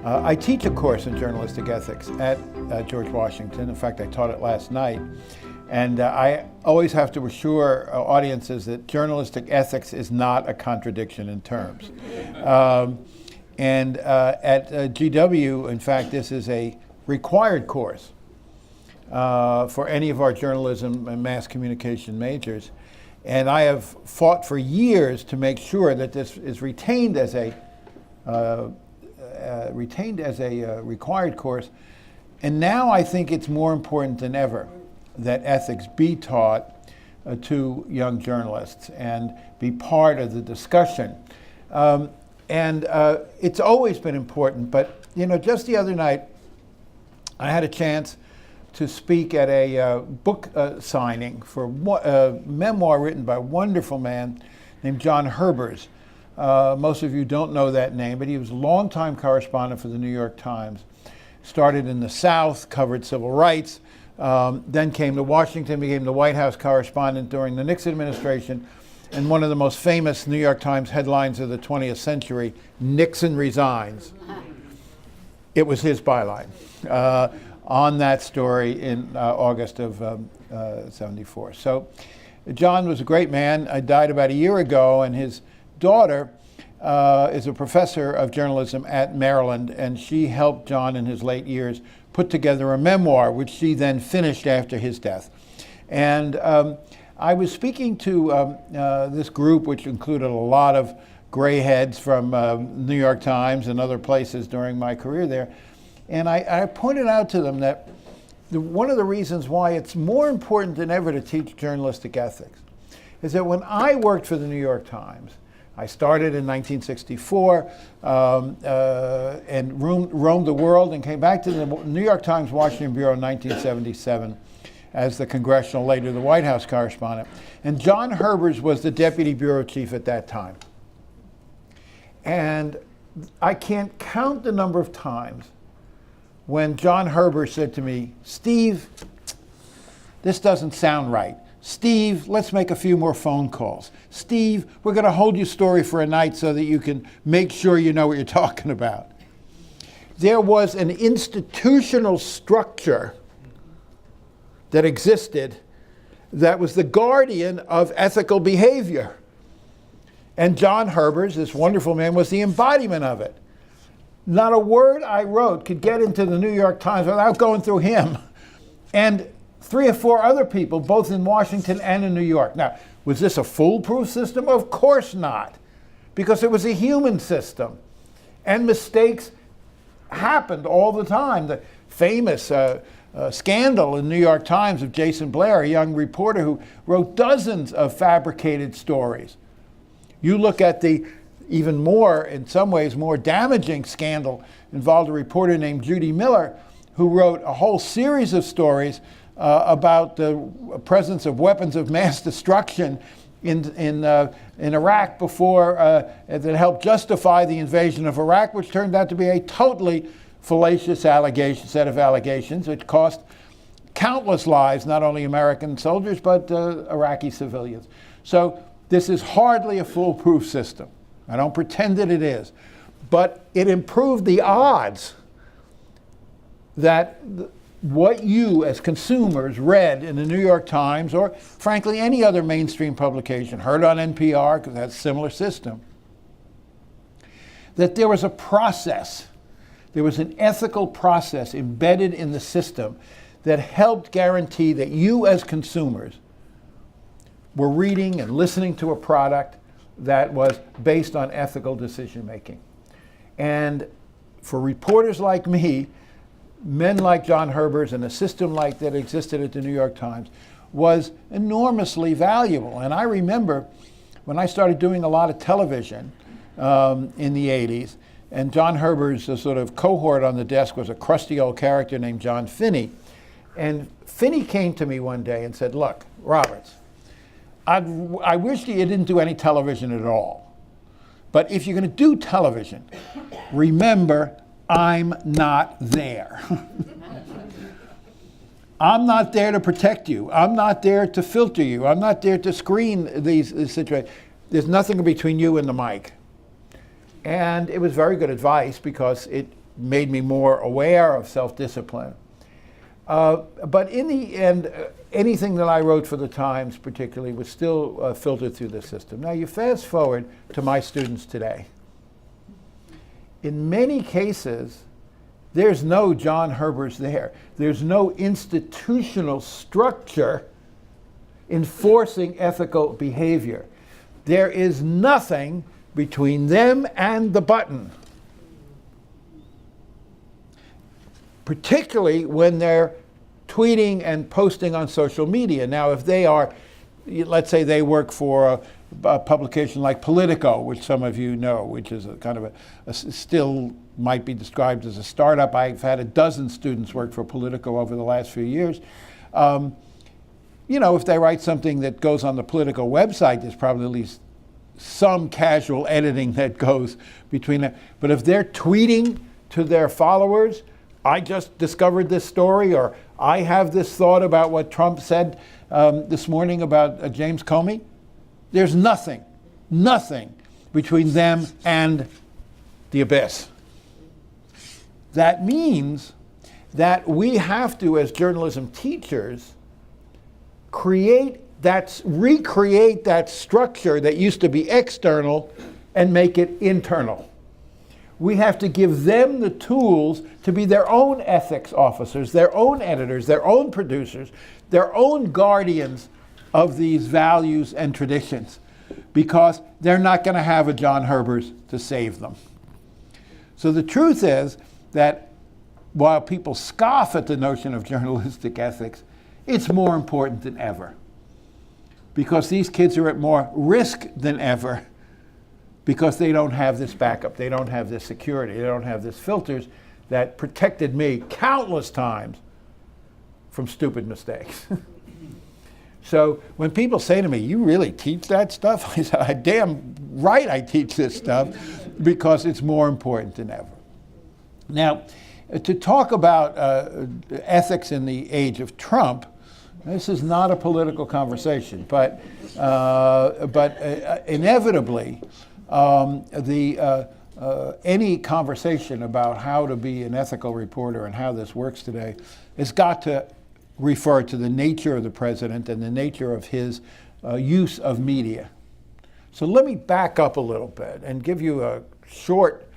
I teach a course in journalistic ethics at George Washington. In fact, I taught it last night. And I always have to assure audiences that journalistic ethics is not a contradiction in terms. At GW, in fact, this is a required course for any of our journalism and mass communication majors. And I have fought for years to make sure that this is retained as a required course. And now I think it's more important than ever that ethics be taught to young journalists and be part of the discussion. It's always been important, but just the other night, I had a chance to speak at a book signing for a memoir written by a wonderful man named John Herbers. Most of you don't know that name, but he was a longtime correspondent for the New York Times. Started in the South, covered civil rights, then came to Washington, became the White House correspondent during the Nixon administration, and one of the most famous New York Times headlines of the 20th century, Nixon resigns. It was his byline on that story in August of '74. So John was a great man. I died about a year ago, and his daughter is a professor of journalism at Maryland, and she helped John in his late years put together a memoir, which she then finished after his death. And I was speaking to this group, which included a lot of gray heads from New York Times and other places during my career there. And I pointed out to them that one of the reasons why it's more important than ever to teach journalistic ethics is that when I worked for the New York Times, I started in 1964 and roamed the world and came back to the New York Times Washington Bureau in 1977 as the congressional, later the White House correspondent. And John Herbers was the deputy bureau chief at that time. And I can't count the number of times when John Herbers said to me, "Steve, this doesn't sound right. Steve, let's make a few more phone calls. Steve, we're going to hold your story for a night so that you can make sure you know what you're talking about." There was an institutional structure that existed that was the guardian of ethical behavior. And John Herbers, this wonderful man, was the embodiment of it. Not a word I wrote could get into the New York Times without going through him. And 3 or 4 other people, both in Washington and in New York. Now, was this a foolproof system? Of course not, because it was a human system. And mistakes happened all the time. The famous scandal in the New York Times of Jason Blair, a young reporter who wrote dozens of fabricated stories. You look at the even more, in some ways, more damaging scandal involved a reporter named Judy Miller, who wrote a whole series of stories about the presence of weapons of mass destruction in Iraq before that helped justify the invasion of Iraq, which turned out to be a totally fallacious set of allegations, which cost countless lives, not only American soldiers, but Iraqi civilians. So this is hardly a foolproof system. I don't pretend that it is. But it improved the odds that what you as consumers read in the New York Times, or frankly any other mainstream publication, heard on NPR, because that's a similar system, that there was a process, there was an ethical process embedded in the system that helped guarantee that you as consumers were reading and listening to a product that was based on ethical decision making. And for reporters like me, men like John Herbers, and a system like that existed at the New York Times was enormously valuable. And I remember when I started doing a lot of television in the 80s, and John Herbers' sort of cohort on the desk was a crusty old character named John Finney. And Finney came to me one day and said, "Look, Roberts, I wish you didn't do any television at all. But if you're going to do television, remember, I'm not there. I'm not there to protect you. I'm not there to filter you. I'm not there to screen these situations. There's nothing between you and the mic." And it was very good advice because it made me more aware of self-discipline. But in the end, anything that I wrote for the Times particularly was still filtered through the system. Now you fast forward to my students today. In many cases, there's no John Herbers there. There's no institutional structure enforcing ethical behavior. There is nothing between them and the button, particularly when they're tweeting and posting on social media. Now, if they are, let's say they work for a publication like Politico, which some of you know, which is a kind of still might be described as a startup. I've had a dozen students work for Politico over the last few years. You know, if they write something that goes on the Politico website, there's probably at least some casual editing that goes between them. But if they're tweeting to their followers, I just discovered this story, or I have this thought about what Trump said this morning about James Comey, there's nothing between them and the abyss. That means that we have to, as journalism teachers, recreate that structure that used to be external and make it internal. We have to give them the tools to be their own ethics officers, their own editors, their own producers, their own guardians of these values and traditions, because they're not going to have a John Herbers to save them. So the truth is that while people scoff at the notion of journalistic ethics, it's more important than ever, because these kids are at more risk than ever, because they don't have this backup, they don't have this security, they don't have this filters that protected me countless times from stupid mistakes. So when people say to me, "You really teach that stuff?" I said, "Damn right I teach this stuff, because it's more important than ever." Now, to talk about ethics in the age of Trump, this is not a political conversation, but inevitably, any conversation about how to be an ethical reporter and how this works today has got to refer to the nature of the president and the nature of his use of media. So let me back up a little bit and give you a short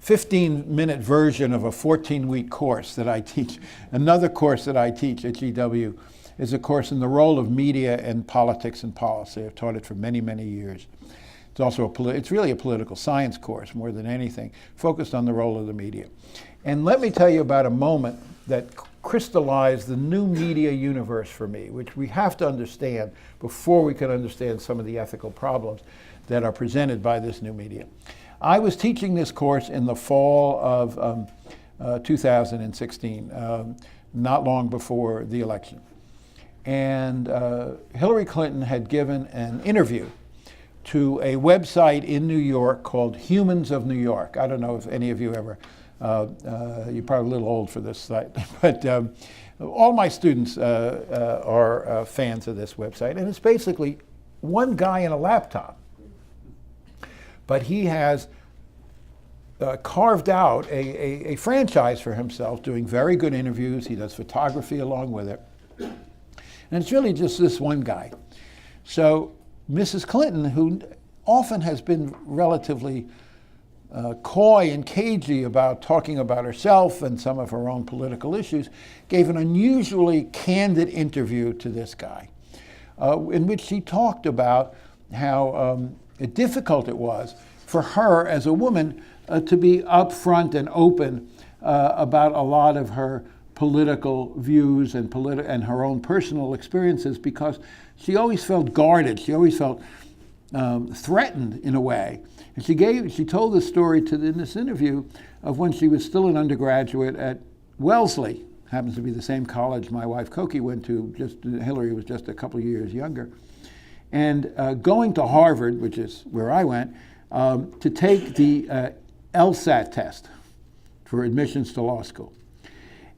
15-minute version of a 14-week course that I teach. Another course that I teach at GW is a course in the role of media in politics and policy. I've taught it for many, many years. It's also it's really a political science course more than anything, focused on the role of the media. And let me tell you about a moment that crystallized the new media universe for me, which we have to understand before we can understand some of the ethical problems that are presented by this new media. I was teaching this course in the fall of 2016, not long before the election. And Hillary Clinton had given an interview to a website in New York called Humans of New York. I don't know if any of you ever, you're probably a little old for this site, but all my students are fans of this website. And it's basically one guy in a laptop. But he has carved out a franchise for himself, doing very good interviews. He does photography along with it. And it's really just this one guy. So Mrs. Clinton, who often has been relatively coy and cagey about talking about herself and some of her own political issues, gave an unusually candid interview to this guy, in which she talked about how difficult it was for her as a woman to be upfront and open about a lot of her political views and her own personal experiences, because she always felt guarded. She always felt threatened in a way. And she told this story in this interview of when she was still an undergraduate at Wellesley. Happens to be the same college my wife Cokie went to. Hillary was just a couple of years younger. And going to Harvard, which is where I went, to take the LSAT test for admissions to law school.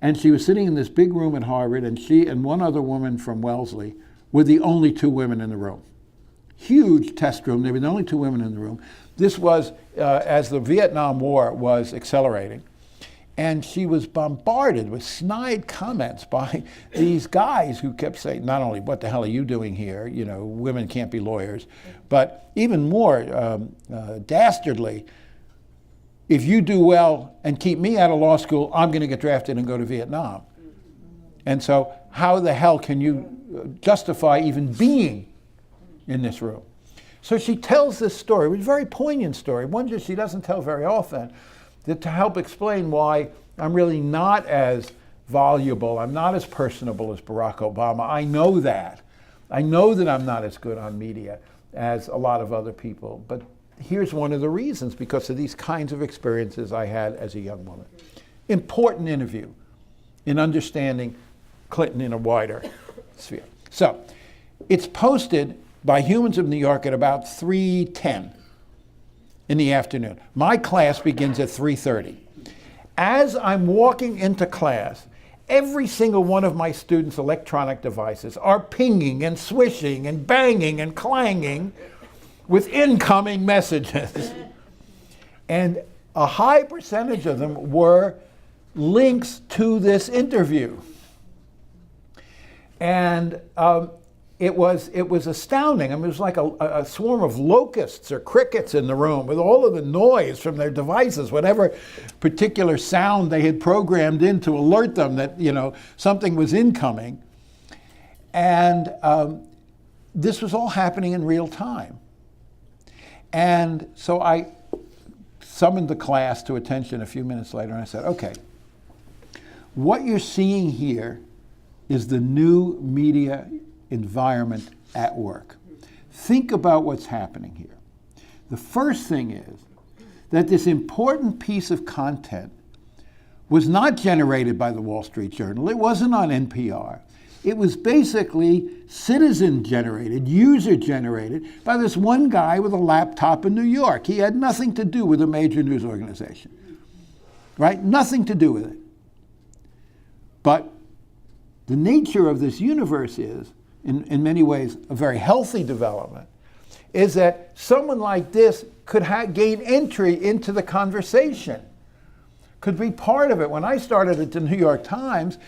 And she was sitting in this big room at Harvard, and she and one other woman from Wellesley were the only two women in the room. Huge test room. They were the only two women in the room. This was as the Vietnam War was accelerating. And she was bombarded with snide comments by these guys who kept saying, not only, what the hell are you doing here? You know, women can't be lawyers. But even more dastardly, if you do well and keep me out of law school, I'm going to get drafted and go to Vietnam. And so how the hell can you justify even being in this room? So she tells this story, which is a very poignant story, one that she doesn't tell very often, that to help explain why I'm really not as voluble, I'm not as personable as Barack Obama. I know that. I know that I'm not as good on media as a lot of other people. But here's one of the reasons, because of these kinds of experiences I had as a young woman. Important interview in understanding Clinton in a wider sphere. So it's posted by Humans of New York at about 3:10 in the afternoon. My class begins at 3:30. As I'm walking into class, every single one of my students' electronic devices are pinging and swishing and banging and clanging with incoming messages. And a high percentage of them were links to this interview. And it was astounding. I mean, it was like a swarm of locusts or crickets in the room with all of the noise from their devices, whatever particular sound they had programmed in to alert them that, you know, something was incoming. And this was all happening in real time. And so I summoned the class to attention a few minutes later, and I said, okay, what you're seeing here is the new media environment at work. Think about what's happening here. The first thing is that this important piece of content was not generated by the Wall Street Journal. It wasn't on NPR. It was basically citizen-generated, user-generated by this one guy with a laptop in New York. He had nothing to do with a major news organization, right? Nothing to do with it. But the nature of this universe is, in many ways, a very healthy development, is that someone like this could gain entry into the conversation, could be part of it. When I started at the New York Times,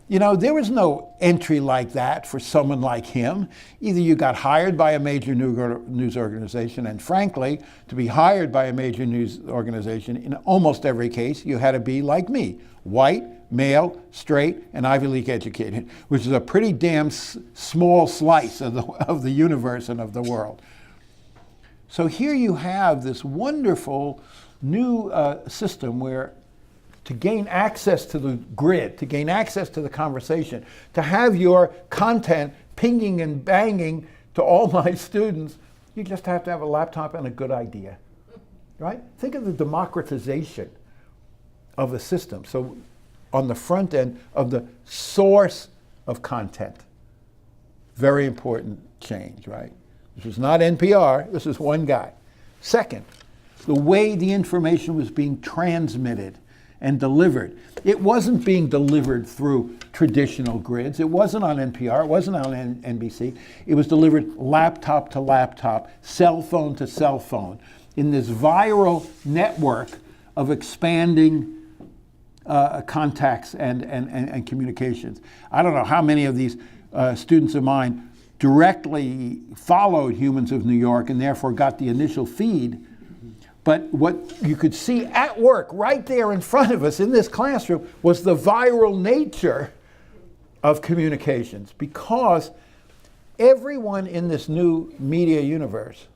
you know, there was no entry like that for someone like him. Either you got hired by a major news organization, and frankly, to be hired by a major news organization, in almost every case, you had to be like me, white, male, straight, and Ivy League educated, which is a pretty damn small slice of the universe and of the world. So here you have this wonderful new system where to gain access to the grid, to gain access to the conversation, to have your content pinging and banging to all my students, you just have to have a laptop and a good idea, right? Think of the democratization of the system. So on the front end of the source of content. Very important change, right? This was not NPR, this is one guy. Second, the way the information was being transmitted and delivered. It wasn't being delivered through traditional grids. It wasn't on NPR, it wasn't on NBC. It was delivered laptop to laptop, cell phone to cell phone, in this viral network of expanding contacts and communications. I don't know how many of these students of mine directly followed Humans of New York and therefore got the initial feed. But what you could see at work right there in front of us in this classroom was the viral nature of communications, because everyone in this new media universe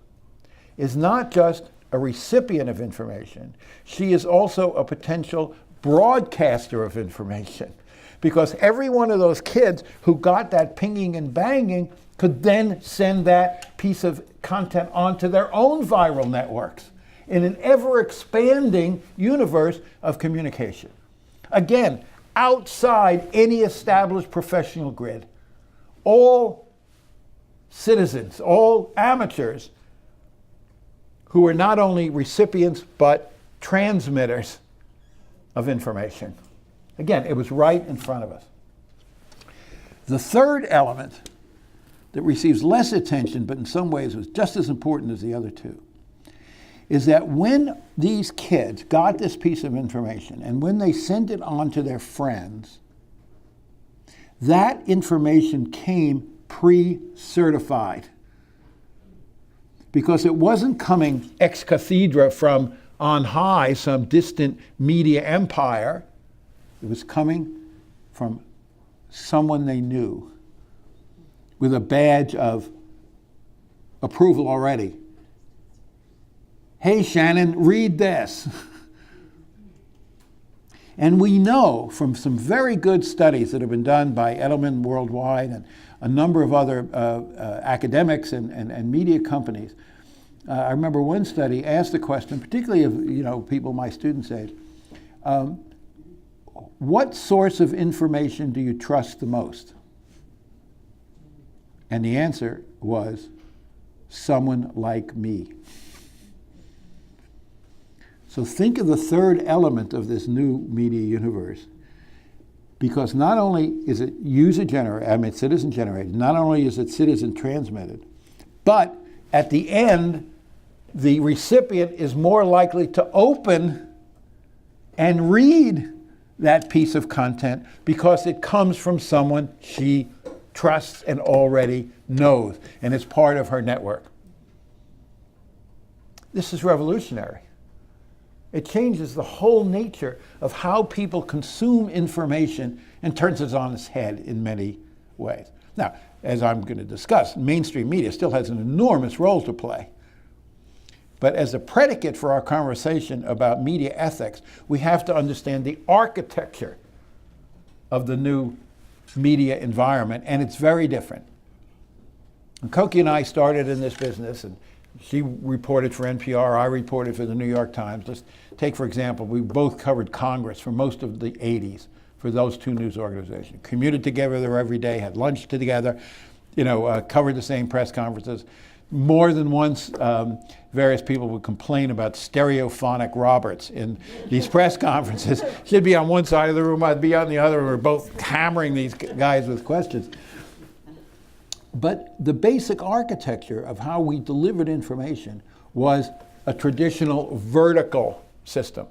is not just a recipient of information, she is also a potential broadcaster of information, because every one of those kids who got that pinging and banging could then send that piece of content onto their own viral networks in an ever-expanding universe of communication. Again, outside any established professional grid. All citizens, all amateurs who are not only recipients but transmitters of information. Again, it was right in front of us. The third element that receives less attention, but in some ways was just as important as the other two, is that when these kids got this piece of information and when they sent it on to their friends, that information came pre-certified. Because it wasn't coming ex cathedra from on high, some distant media empire. It was coming from someone they knew with a badge of approval already. Hey, Shannon, read this. And we know from some very good studies that have been done by Edelman Worldwide and a number of other academics and media companies. I remember one study asked the question, particularly of people my students' age, what source of information do you trust the most? And the answer was someone like me. So think of the third element of this new media universe, because not only is it citizen generated, not only is it citizen transmitted, but at the end, the recipient is more likely to open and read that piece of content because it comes from someone she trusts and already knows, and it's part of her network. This is revolutionary. It changes the whole nature of how people consume information and turns it on its head in many ways. Now, as I'm going to discuss, mainstream media still has an enormous role to play. But as a predicate for our conversation about media ethics, we have to understand the architecture of the new media environment, and it's very different. And Koki and I started in this business, and she reported for NPR, I reported for the New York Times. Let's take, for example, we both covered Congress for most of the 80s for those two news organizations. Commuted together there every day, had lunch together, covered the same press conferences. More than once, various people would complain about stereophonic Roberts in these press conferences. She'd be on one side of the room, I'd be on the other, and we're both hammering these guys with questions. But the basic architecture of how we delivered information was a traditional vertical system.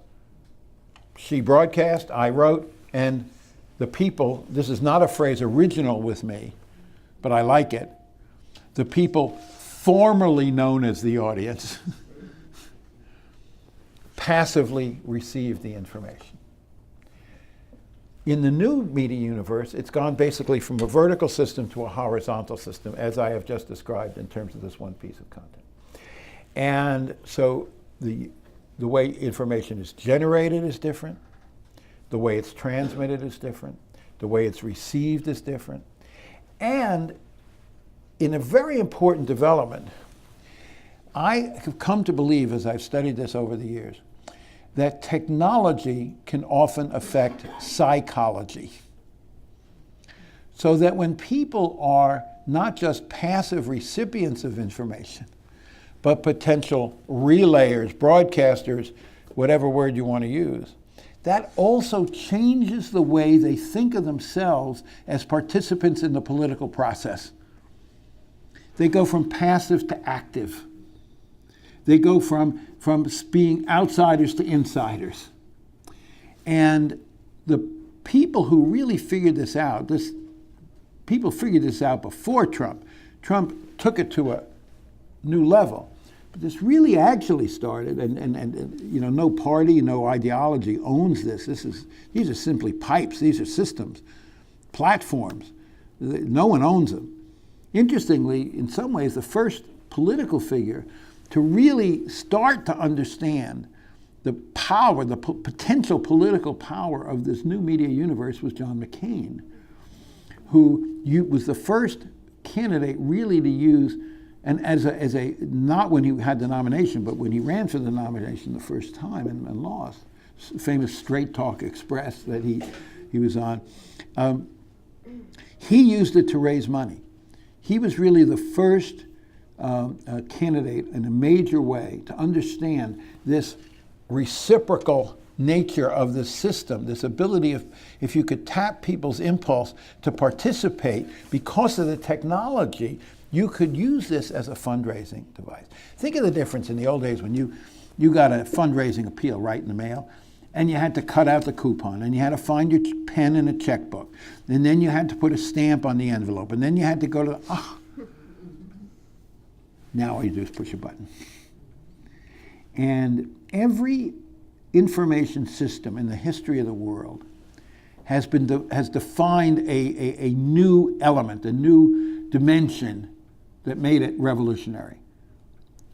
She broadcast, I wrote, and the people, this is not a phrase original with me, but I like it, the people formerly known as the audience passively received the information. In the new media universe, it's gone basically from a vertical system to a horizontal system, as I have just described in terms of this one piece of content. And so the way information is generated is different, the way it's transmitted is different, the way it's received is different. And in a very important development, I have come to believe, as I've studied this over the years, that technology can often affect psychology. So that when people are not just passive recipients of information, but potential relayers, broadcasters, whatever word you want to use, that also changes the way they think of themselves as participants in the political process. They go from passive to active. They go from being outsiders to insiders. And the people who really figured this out, people figured this out before Trump. Trump took it to a new level. But this really actually started, and no party, no ideology owns this. These are simply pipes. These are systems, platforms. No one owns them. Interestingly, in some ways, the first political figure to really start to understand the power, the potential political power of this new media universe was John McCain, who was the first candidate really to use, and not when he had the nomination, but when he ran for the nomination the first time and lost, famous Straight Talk Express that he was on, he used it to raise money. He was really the first candidate in a major way to understand this reciprocal nature of this system, this ability of, if you could tap people's impulse to participate because of the technology, you could use this as a fundraising device. Think of the difference in the old days when you got a fundraising appeal right in the mail, and you had to cut out the coupon, and you had to find your pen and a checkbook, and then you had to put a stamp on the envelope, and then you had to go to now all you do is push a button. And every information system in the history of the world has defined a new element, a new dimension that made it revolutionary.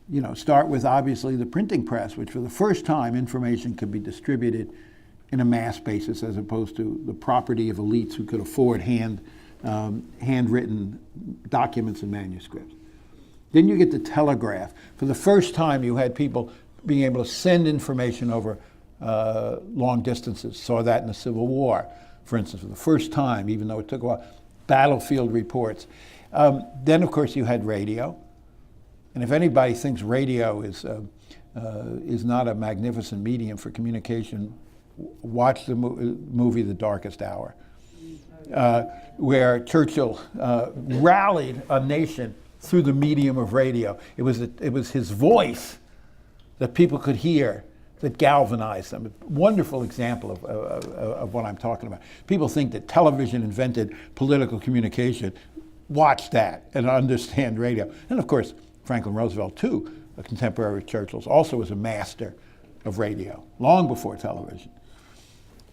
You know, start with obviously the printing press, which for the first time information could be distributed in a mass basis as opposed to the property of elites who could afford handwritten documents and manuscripts. Then you get the telegraph. For the first time you had people being able to send information over long distances. Saw that in the Civil War, for instance, for the first time, even though it took a while. Battlefield reports. Then of course you had radio. And if anybody thinks radio is not a magnificent medium for communication, watch the movie The Darkest Hour, where Churchill rallied a nation through the medium of radio. It was his voice that people could hear that galvanized them. A wonderful example of what I'm talking about. People think that television invented political communication. Watch that and understand radio. And of course, Franklin Roosevelt, too, a contemporary of Churchill's, also was a master of radio, long before television.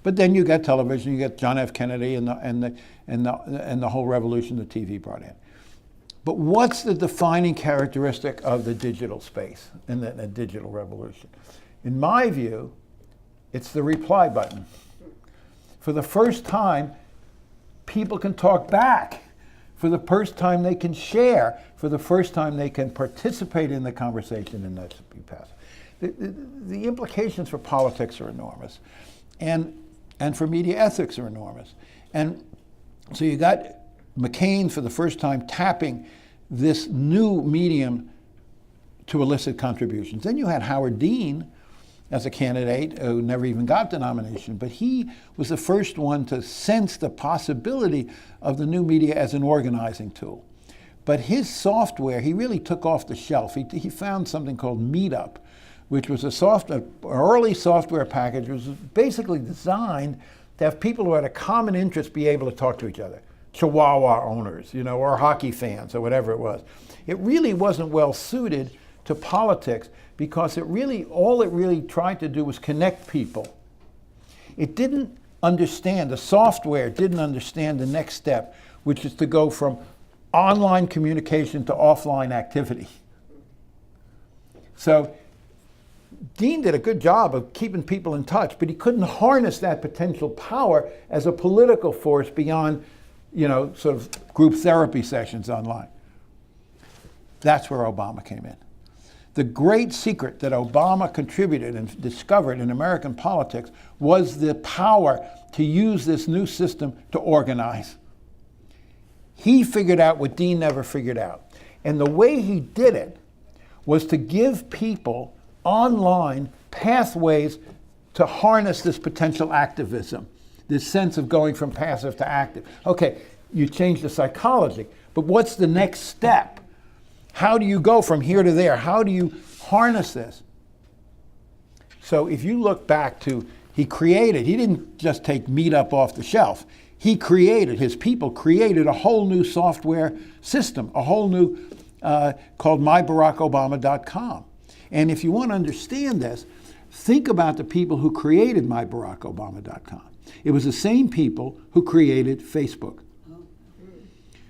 But then you get television, you get John F. Kennedy and the whole revolution that TV brought in. But what's the defining characteristic of the digital space and the digital revolution? In my view, it's the reply button. For the first time, people can talk back. For the first time, they can share. For the first time, they can participate in the conversation and not be passive. The implications for politics are enormous, and for media ethics are enormous. And so you got McCain for the first time tapping this new medium to elicit contributions. Then you had Howard Dean as a candidate who never even got the nomination, but he was the first one to sense the possibility of the new media as an organizing tool. But his software, he really took off the shelf. He found something called Meetup, which was an early software package. It was basically designed to have people who had a common interest be able to talk to each other. Chihuahua owners, or hockey fans, or whatever it was. It really wasn't well suited to politics because all it really tried to do was connect people. It didn't understand, the software didn't understand the next step, which is to go from online communication to offline activity. So Dean did a good job of keeping people in touch, but he couldn't harness that potential power as a political force beyond sort of group therapy sessions online. That's where Obama came in. The great secret that Obama contributed and discovered in American politics was the power to use this new system to organize. He figured out what Dean never figured out. And the way he did it was to give people online pathways to harness this potential activism, this sense of going from passive to active. Okay, you change the psychology, but what's the next step? How do you go from here to there? How do you harness this? So if you look back to, he didn't just take Meetup off the shelf. His people created a whole new software system, a whole new, called MyBarackObama.com. And if you want to understand this, think about the people who created MyBarackObama.com. It was the same people who created Facebook.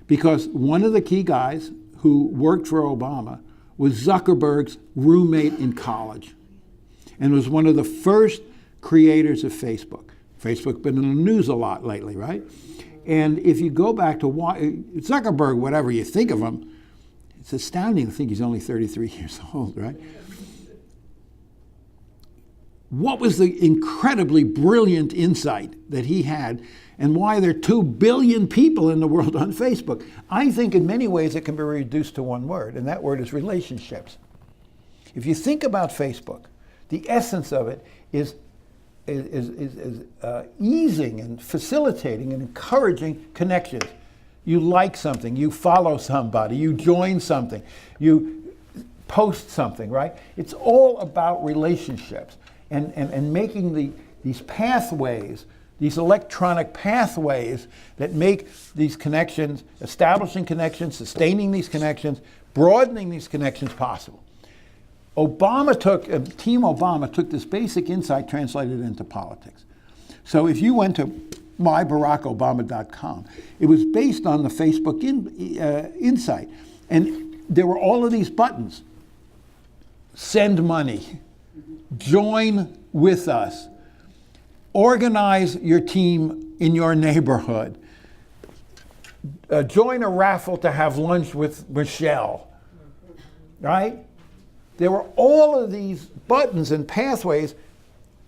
Because one of the key guys who worked for Obama was Zuckerberg's roommate in college and was one of the first creators of Facebook. Facebook's been in the news a lot lately, right? And if you go back to Zuckerberg, whatever you think of him, it's astounding to think he's only 33 years old, right? What was the incredibly brilliant insight that he had, and why there are 2 billion people in the world on Facebook? I think in many ways it can be reduced to one word, and that word is relationships. If you think about Facebook, the essence of it is easing and facilitating and encouraging connections. You like something, you follow somebody, you join something, you post something, right? It's all about relationships and making these pathways, these electronic pathways that make these connections, establishing connections, sustaining these connections, broadening these connections possible. Team Obama took this basic insight, translated it into politics. So if you went to myBarackObama.com, it was based on the Facebook insight. And there were all of these buttons. Send money, join with us, organize your team in your neighborhood, join a raffle to have lunch with Michelle, right? There were all of these buttons and pathways,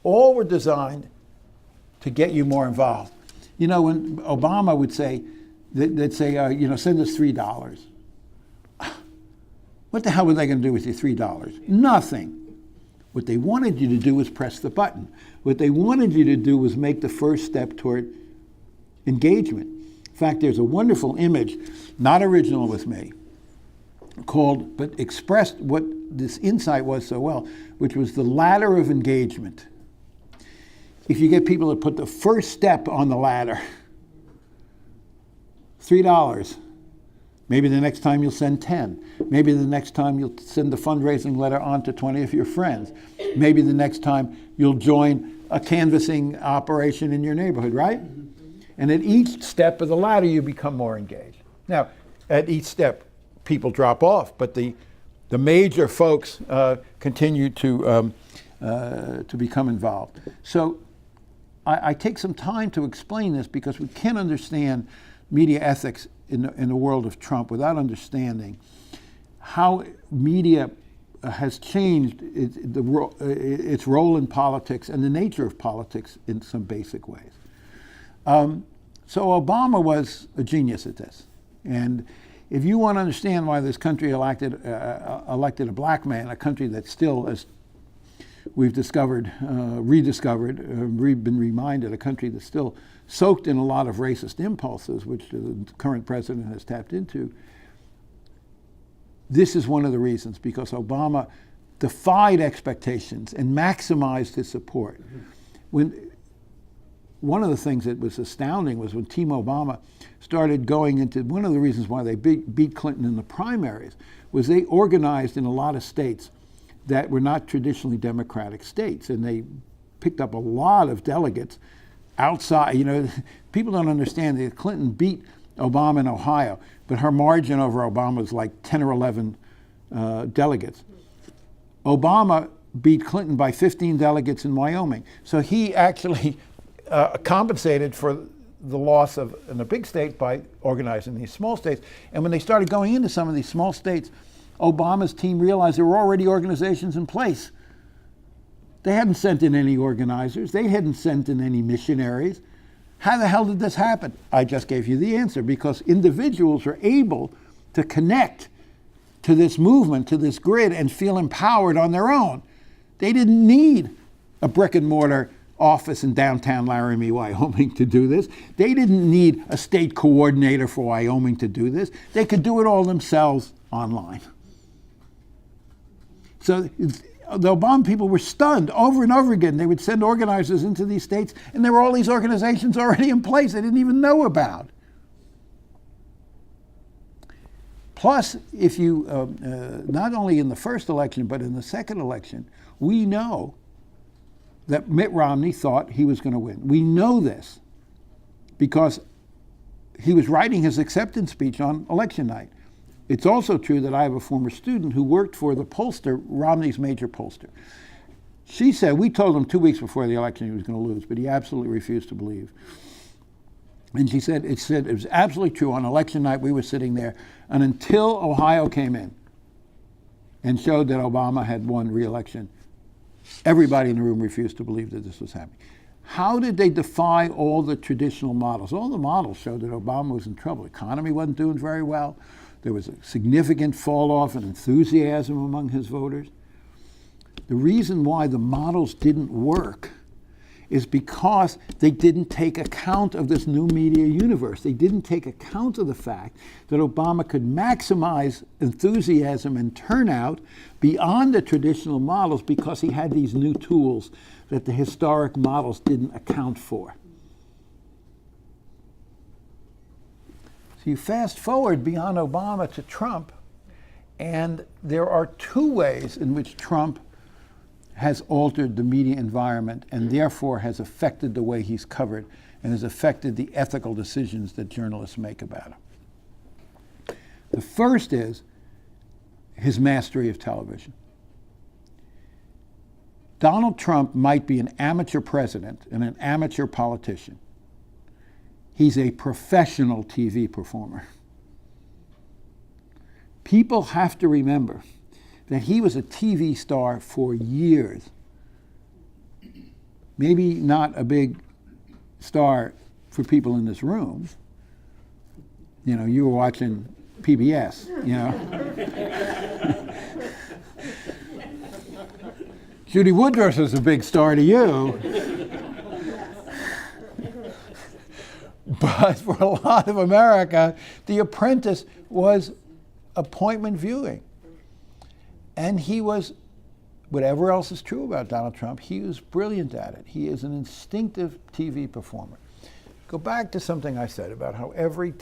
all were designed to get you more involved. You know, when Obama would say, they'd say, send us $3. What the hell were they going to do with your $3? Nothing. What they wanted you to do was press the button. What they wanted you to do was make the first step toward engagement. In fact, there's a wonderful image, not original with me, but expressed what this insight was so well, which was the ladder of engagement. If you get people to put the first step on the ladder, $3. Maybe the next time you'll send 10. Maybe the next time you'll send the fundraising letter on to 20 of your friends. Maybe the next time you'll join a canvassing operation in your neighborhood, right? And at each step of the ladder, you become more engaged. Now, at each step, people drop off, but the major folks continue to become involved. So I take some time to explain this because we can't understand media ethics in the world of Trump without understanding how media has changed its role in politics and the nature of politics in some basic ways. So Obama was a genius at this. And if you want to understand why this country elected a black man, a country that still, as we've discovered, been reminded, a country that's still soaked in a lot of racist impulses, which the current president has tapped into. This is one of the reasons, because Obama defied expectations and maximized his support. One of the things that was astounding was when Team Obama started going into, one of the reasons why they beat Clinton in the primaries was they organized in a lot of states that were not traditionally Democratic states, and they picked up a lot of delegates outside. People don't understand that Clinton beat Obama in Ohio, but her margin over Obama was like 10 or 11 delegates. Obama beat Clinton by 15 delegates in Wyoming. So he actually compensated for the loss in a big state by organizing these small states. And when they started going into some of these small states, Obama's team realized there were already organizations in place. They hadn't sent in any organizers. They hadn't sent in any missionaries. How the hell did this happen? I just gave you the answer, because individuals are able to connect to this movement, to this grid, and feel empowered on their own. They didn't need a brick and mortar office in downtown Laramie, Wyoming to do this. They didn't need a state coordinator for Wyoming to do this. They could do it all themselves online. So the Obama people were stunned over and over again. They would send organizers into these states, and there were all these organizations already in place they didn't even know about. Plus, if you, not only in the first election, but in the second election, we know that Mitt Romney thought he was going to win. We know this because he was writing his acceptance speech on election night. It's also true that I have a former student who worked for the pollster, Romney's major pollster. She said, we told him 2 weeks before the election he was going to lose, but he absolutely refused to believe. And she said, it was absolutely true. On election night, we were sitting there, and until Ohio came in and showed that Obama had won re-election, everybody in the room refused to believe that this was happening. How did they defy all the traditional models? All the models showed that Obama was in trouble. The economy wasn't doing very well. There was a significant fall off in enthusiasm among his voters. The reason why the models didn't work is because they didn't take account of this new media universe. They didn't take account of the fact that Obama could maximize enthusiasm and turnout beyond the traditional models because he had these new tools that the historic models didn't account for. So you fast forward beyond Obama to Trump, and there are two ways in which Trump has altered the media environment and therefore has affected the way he's covered and has affected the ethical decisions that journalists make about him. The first is his mastery of television. Donald Trump might be an amateur president and an amateur politician. He's a professional TV performer. People have to remember that he was a TV star for years. Maybe not a big star for people in this room. You know, you were watching PBS, you know. Judy Woodruff was a big star to you. But for a lot of America, The Apprentice was appointment viewing. And he was, whatever else is true about Donald Trump, he was brilliant at it. He is an instinctive TV performer. Go back to something I said about how every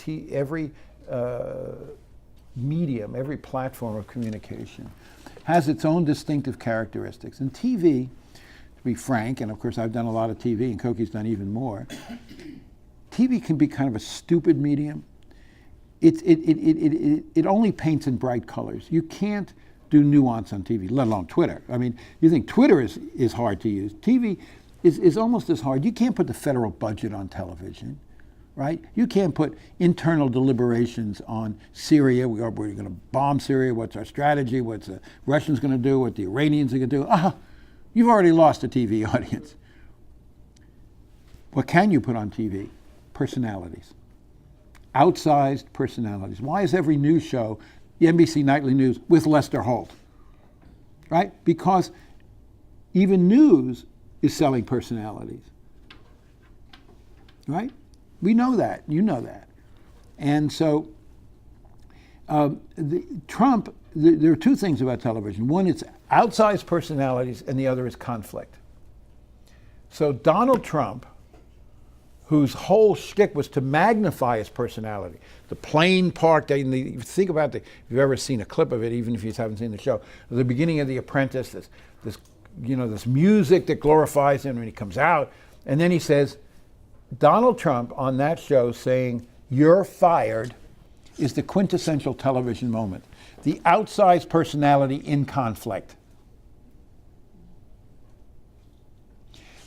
medium, every platform of communication has its own distinctive characteristics. And TV, to be frank, and of course I've done a lot of TV and Koki's done even more, TV can be kind of a stupid medium. It only paints in bright colors. You can't do nuance on TV, let alone Twitter. I mean, you think Twitter is hard to use. TV is almost as hard. You can't put the federal budget on television, right? You can't put internal deliberations on Syria. We're going to bomb Syria. What's our strategy? What's the Russians going to do? What the Iranians are going to do? You've already lost a TV audience. What can you put on TV? Personalities. Outsized personalities. Why is every news show, the NBC Nightly News, with Lester Holt? Right? Because even news is selling personalities. Right? We know that. You know that. And so Trump, there are two things about television. One, it's outsized personalities, and the other is conflict. So Donald Trump, whose whole shtick was to magnify his personality. The plane parked, think about if you've ever seen a clip of it, even if you haven't seen the show, at the beginning of The Apprentice, this music that glorifies him when he comes out, and then he says, Donald Trump on that show saying, "You're fired," is the quintessential television moment. The outsized personality in conflict.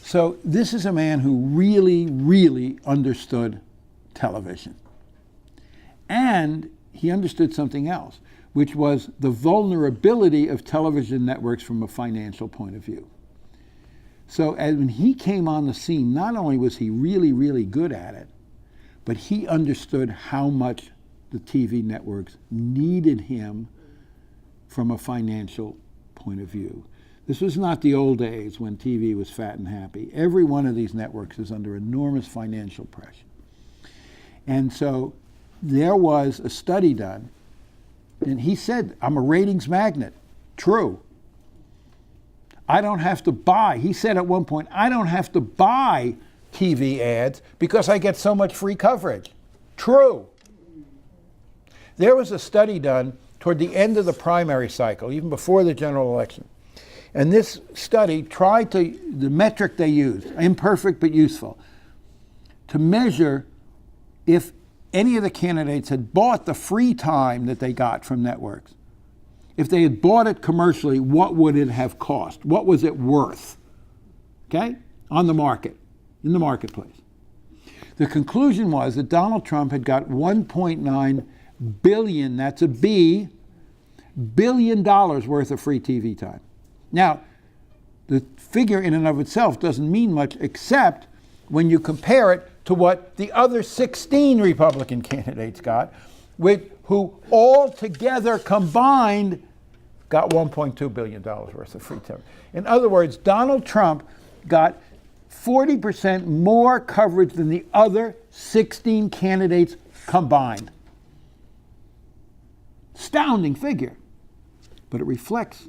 So this is a man who really, really understood television. And he understood something else, which was the vulnerability of television networks from a financial point of view. So when he came on the scene, not only was he really, really good at it, but he understood how much the TV networks needed him from a financial point of view. This was not the old days when TV was fat and happy. Every one of these networks is under enormous financial pressure. And so there was a study done, and he said, I'm a ratings magnet. True. I don't have to buy. He said at one point, I don't have to buy TV ads because I get so much free coverage. True. There was a study done toward the end of the primary cycle, even before the general election. And this study tried the metric they used, imperfect but useful, to measure if any of the candidates had bought the free time that they got from networks. If they had bought it commercially, what would it have cost? What was it worth? Okay? On the market, in the marketplace. The conclusion was that Donald Trump had got $1.9 billion, that's a B, $billion worth of free TV time. Now, the figure in and of itself doesn't mean much except when you compare it to what the other 16 Republican candidates got, who all together combined got $1.2 billion worth of free time. In other words, Donald Trump got 40% more coverage than the other 16 candidates combined. Astounding figure. But it reflects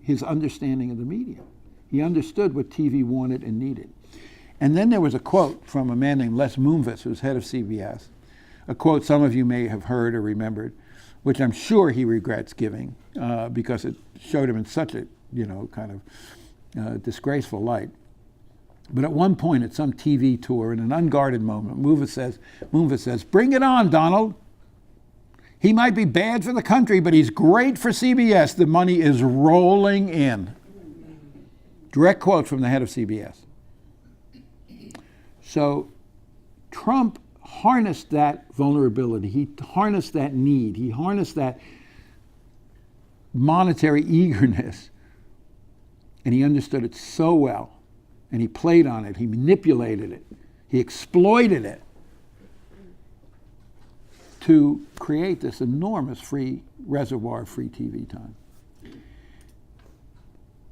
his understanding of the media. He understood what TV wanted and needed. And then there was a quote from a man named Les Moonves, who's head of CBS, a quote some of you may have heard or remembered, which I'm sure he regrets giving because it showed him in such a, kind of disgraceful light. But at one point at some TV tour, in an unguarded moment, Moonves says, "Bring it on, Donald. He might be bad for the country, but he's great for CBS. The money is rolling in." Direct quote from the head of CBS. So Trump harnessed that vulnerability. He harnessed that need. He harnessed that monetary eagerness. And he understood it so well. And he played on it. He manipulated it. He exploited it to create this enormous free reservoir of free TV time.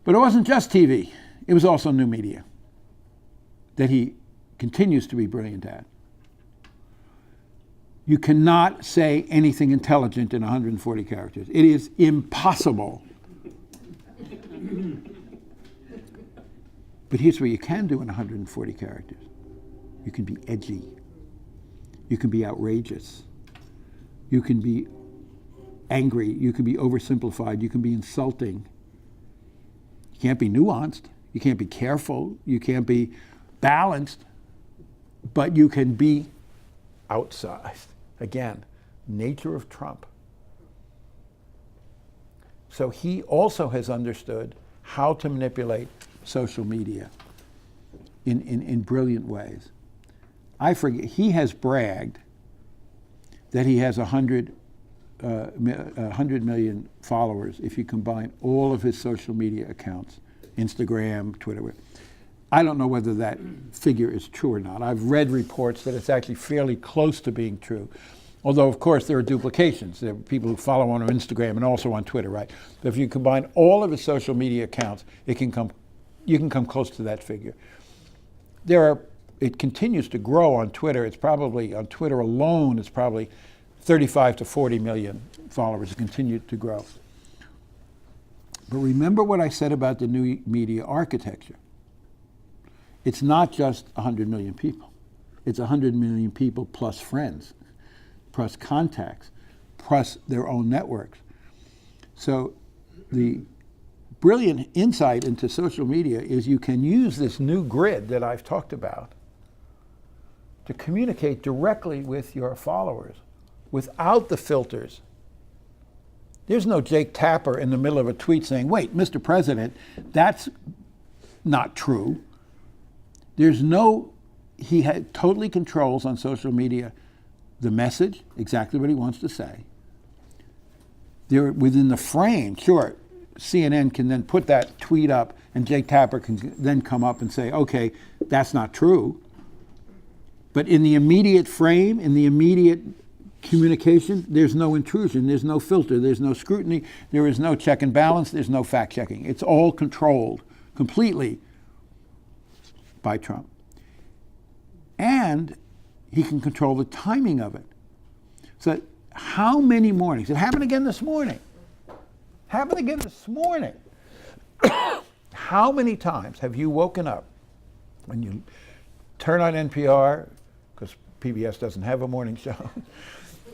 But it wasn't just TV. It was also new media that he continues to be brilliant at. You cannot say anything intelligent in 140 characters. It is impossible. But here's what you can do in 140 characters. You can be edgy. You can be outrageous. You can be angry. You can be oversimplified. You can be insulting. You can't be nuanced. You can't be careful. You can't be balanced. But you can be outsized. Again, nature of Trump. So he also has understood how to manipulate social media in brilliant ways. I forget, he has bragged that he has 100 million followers if you combine all of his social media accounts, Instagram, Twitter. I don't know whether that figure is true or not. I've read reports that it's actually fairly close to being true. Although, of course, there are duplications. There are people who follow on Instagram and also on Twitter, right? But if you combine all of his social media accounts, you can come close to that figure. It continues to grow on Twitter. It's probably, on Twitter alone, it's probably 35 to 40 million followers. It continues to grow. But remember what I said about the new media architecture. It's not just 100 million people. It's 100 million people plus friends, plus contacts, plus their own networks. So the brilliant insight into social media is you can use this new grid that I've talked about to communicate directly with your followers without the filters. There's no Jake Tapper in the middle of a tweet saying, "Wait, Mr. President, that's not true." He totally controls on social media the message, exactly what he wants to say. They're within the frame. Sure, CNN can then put that tweet up and Jake Tapper can then come up and say, okay, that's not true. But in the immediate frame, in the immediate communication, there's no intrusion, there's no filter, there's no scrutiny, there is no check and balance, there's no fact checking. It's all controlled completely by Trump. And he can control the timing of it. So how many mornings, it happened again this morning. How many times have you woken up when you turn on NPR, because PBS doesn't have a morning show,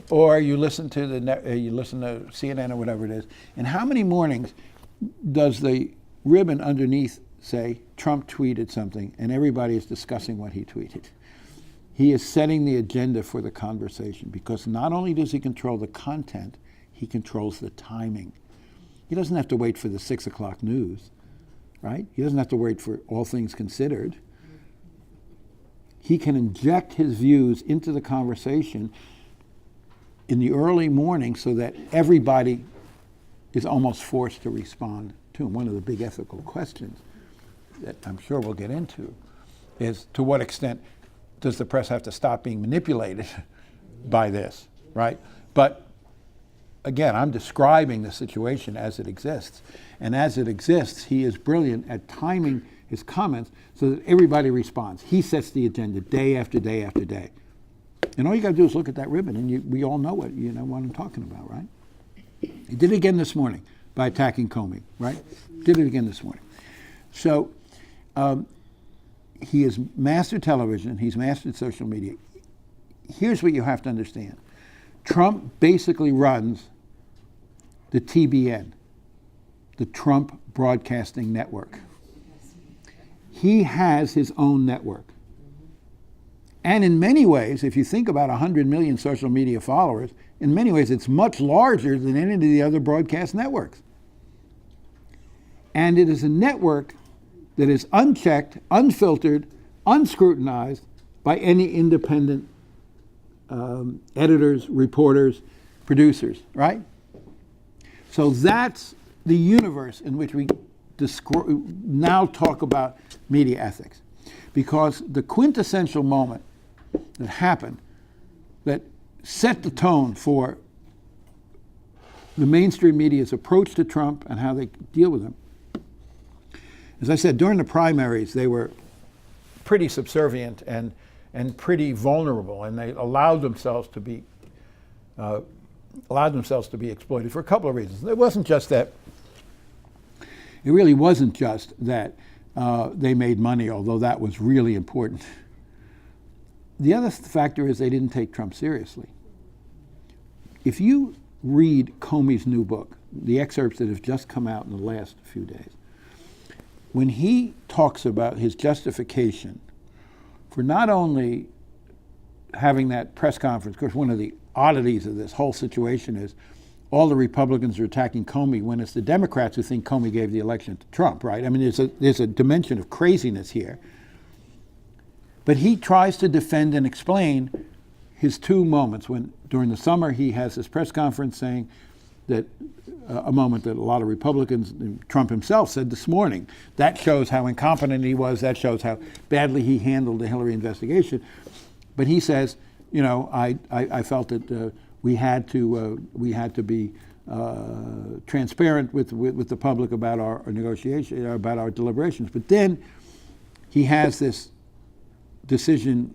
or you listen to CNN or whatever it is, and how many mornings does the ribbon underneath say Trump tweeted something and everybody is discussing what he tweeted? He is setting the agenda for the conversation, because not only does he control the content, he controls the timing. He doesn't have to wait for the 6 o'clock news, right? He doesn't have to wait for All Things Considered. He can inject his views into the conversation in the early morning so that everybody is almost forced to respond to him. One of the big ethical questions that I'm sure we'll get into is, to what extent does the press have to stop being manipulated by this, right? But again, I'm describing the situation as it exists. And as it exists, he is brilliant at timing his comments so that everybody responds. He sets the agenda day after day after day. And all you got to do is look at that ribbon, and we all know it. You know what I'm talking about, right? He did it again this morning by attacking Comey, right? Did it again this morning. So he has mastered television. He's mastered social media. Here's what you have to understand. Trump basically runs the TBN, the Trump Broadcasting Network. He has his own network. And in many ways, if you think about 100 million social media followers, in many ways it's much larger than any of the other broadcast networks. And it is a network that is unchecked, unfiltered, unscrutinized by any independent editors, reporters, producers, right? So that's the universe in which we now talk about media ethics. Because the quintessential moment that happened that set the tone for the mainstream media's approach to Trump and how they deal with him. As I said, during the primaries, they were pretty subservient and pretty vulnerable, and they allowed themselves to be exploited for a couple of reasons. It really wasn't just that they made money, although that was really important. The other factor is they didn't take Trump seriously. If you read Comey's new book, the excerpts that have just come out in the last few days, when he talks about his justification for not only having that press conference, of course, one of the oddities of this whole situation is all the Republicans are attacking Comey when it's the Democrats who think Comey gave the election to Trump, right? I mean, there's a dimension of craziness here. But he tries to defend and explain his two moments when, during the summer, he has this press conference saying that a moment that a lot of Republicans, Trump himself said this morning, that shows how incompetent he was, that shows how badly he handled the Hillary investigation. But he says, you know, I felt that we had to be transparent with the public about our negotiation, about our deliberations. But then he has this decision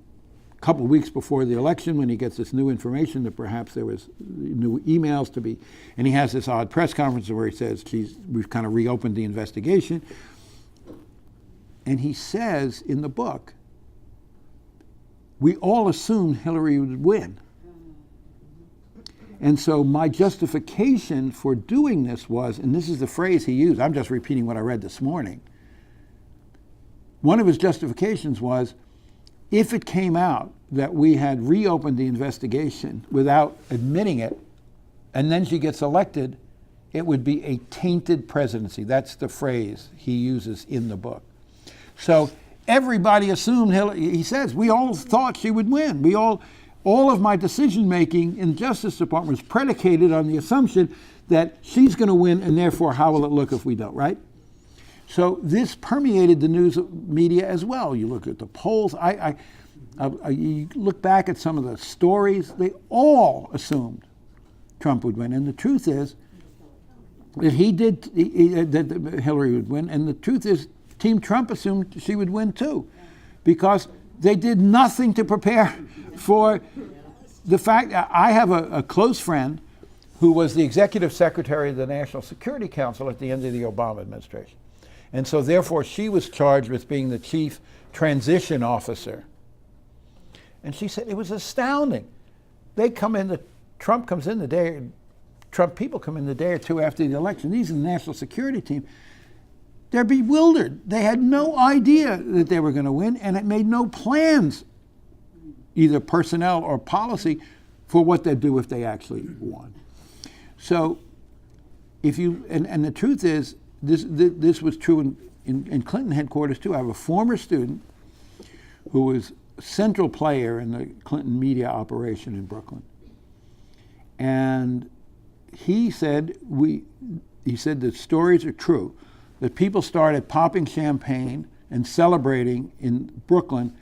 a couple of weeks before the election when he gets this new information that perhaps there was new emails to be, and he has this odd press conference where he says, we've kind of reopened the investigation. And he says in the book, we all assumed Hillary would win. And so my justification for doing this was, and this is the phrase he used, I'm just repeating what I read this morning. One of his justifications was, if it came out that we had reopened the investigation without admitting it, and then she gets elected, it would be a tainted presidency. That's the phrase he uses in the book. So everybody assumed Hillary, he says, we all thought she would win. All of my decision making in the Justice Department was predicated on the assumption that she's going to win, and therefore how will it look if we don't, right? So this permeated the news media as well. You look at the polls, you look back at some of the stories, they all assumed Trump would win. And the truth is that that Hillary would win, and the truth is Team Trump assumed she would win too, because they did nothing to prepare for the fact. I have a close friend who was the executive secretary of the National Security Council at the end of the Obama administration. And so therefore she was charged with being the chief transition officer. And she said it was astounding. Trump people come in the day or two after the election. These are the national security team. They're bewildered. They had no idea that they were going to win, and it made no plans, either personnel or policy, for what they'd do if they actually won. So and the truth is, this was true in Clinton headquarters too. I have a former student who was a central player in the Clinton media operation in Brooklyn. And he said the stories are true, that people started popping champagne and celebrating in Brooklyn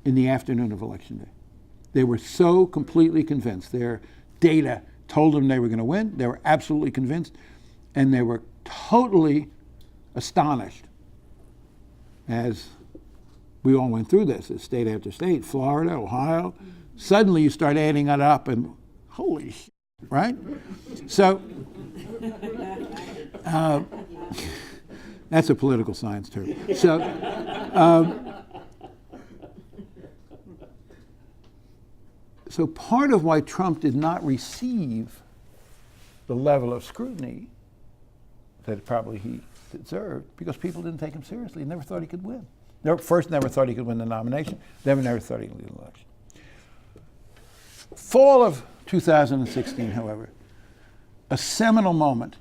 in the afternoon of Election Day. They were so completely convinced. Their data told them they were going to win. They were absolutely convinced. And they were totally astonished as we all went through this, as state after state, Florida, Ohio, suddenly you start adding it up and holy shit, right? So that's a political science term. So part of why Trump did not receive the level of scrutiny that probably he deserved, because people didn't take him seriously and never thought he could win. First, never thought he could win the nomination, never thought he could win the election. Fall of 2016, however, a seminal moment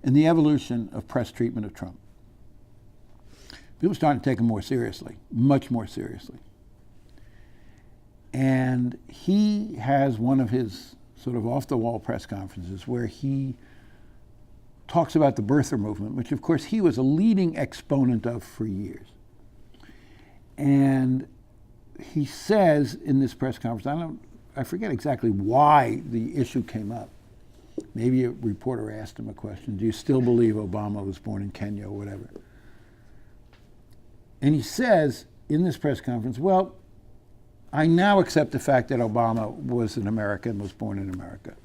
in the evolution of press treatment of Trump. People started to take him more seriously, much more seriously. And he has one of his sort of off-the-wall press conferences where he talks about the birther movement, which of course he was a leading exponent of for years. And he says in this press conference, I forget exactly why the issue came up. Maybe a reporter asked him a question, do you still believe Obama was born in Kenya or whatever? And he says in this press conference, well, I now accept the fact that Obama was an American, was born in America.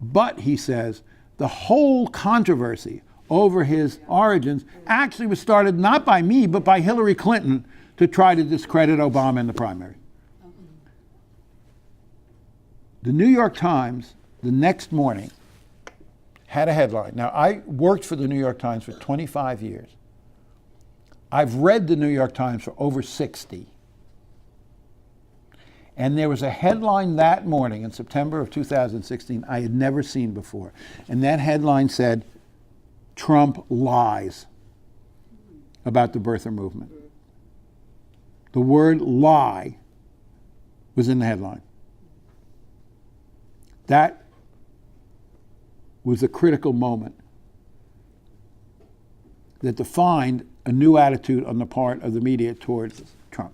But, he says, the whole controversy over his origins actually was started not by me, but by Hillary Clinton to try to discredit Obama in the primary. The New York Times, the next morning, had a headline. Now, I worked for the New York Times for 25 years. I've read the New York Times for over 60. And there was a headline that morning in September of 2016 I had never seen before. And that headline said, Trump lies about the birther movement. The word lie was in the headline. That was a critical moment that defined a new attitude on the part of the media towards Trump.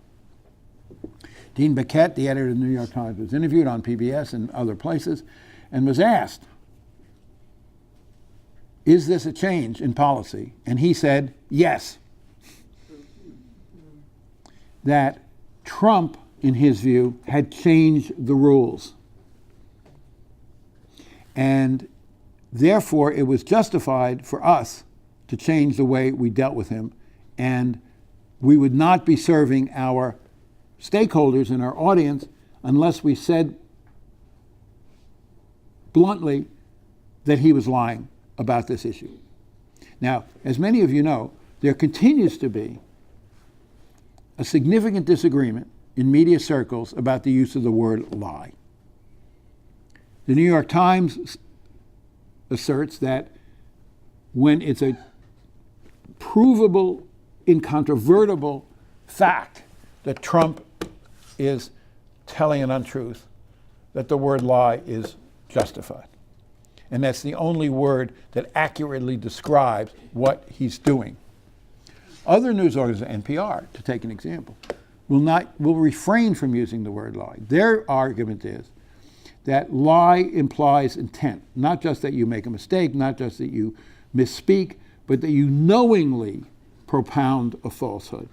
Dean Baquet, the editor of the New York Times, was interviewed on PBS and other places and was asked, is this a change in policy? And he said, yes. That Trump, in his view, had changed the rules. And therefore, it was justified for us to change the way we dealt with him, and we would not be serving our stakeholders in our audience unless we said bluntly that he was lying about this issue. Now, as many of you know, there continues to be a significant disagreement in media circles about the use of the word lie. The New York Times asserts that when it's a provable, incontrovertible fact that Trump is telling an untruth, that the word lie is justified. And that's the only word that accurately describes what he's doing. Other news organizations, NPR, to take an example, will refrain from using the word lie. Their argument is that lie implies intent, not just that you make a mistake, not just that you misspeak, but that you knowingly propound a falsehood.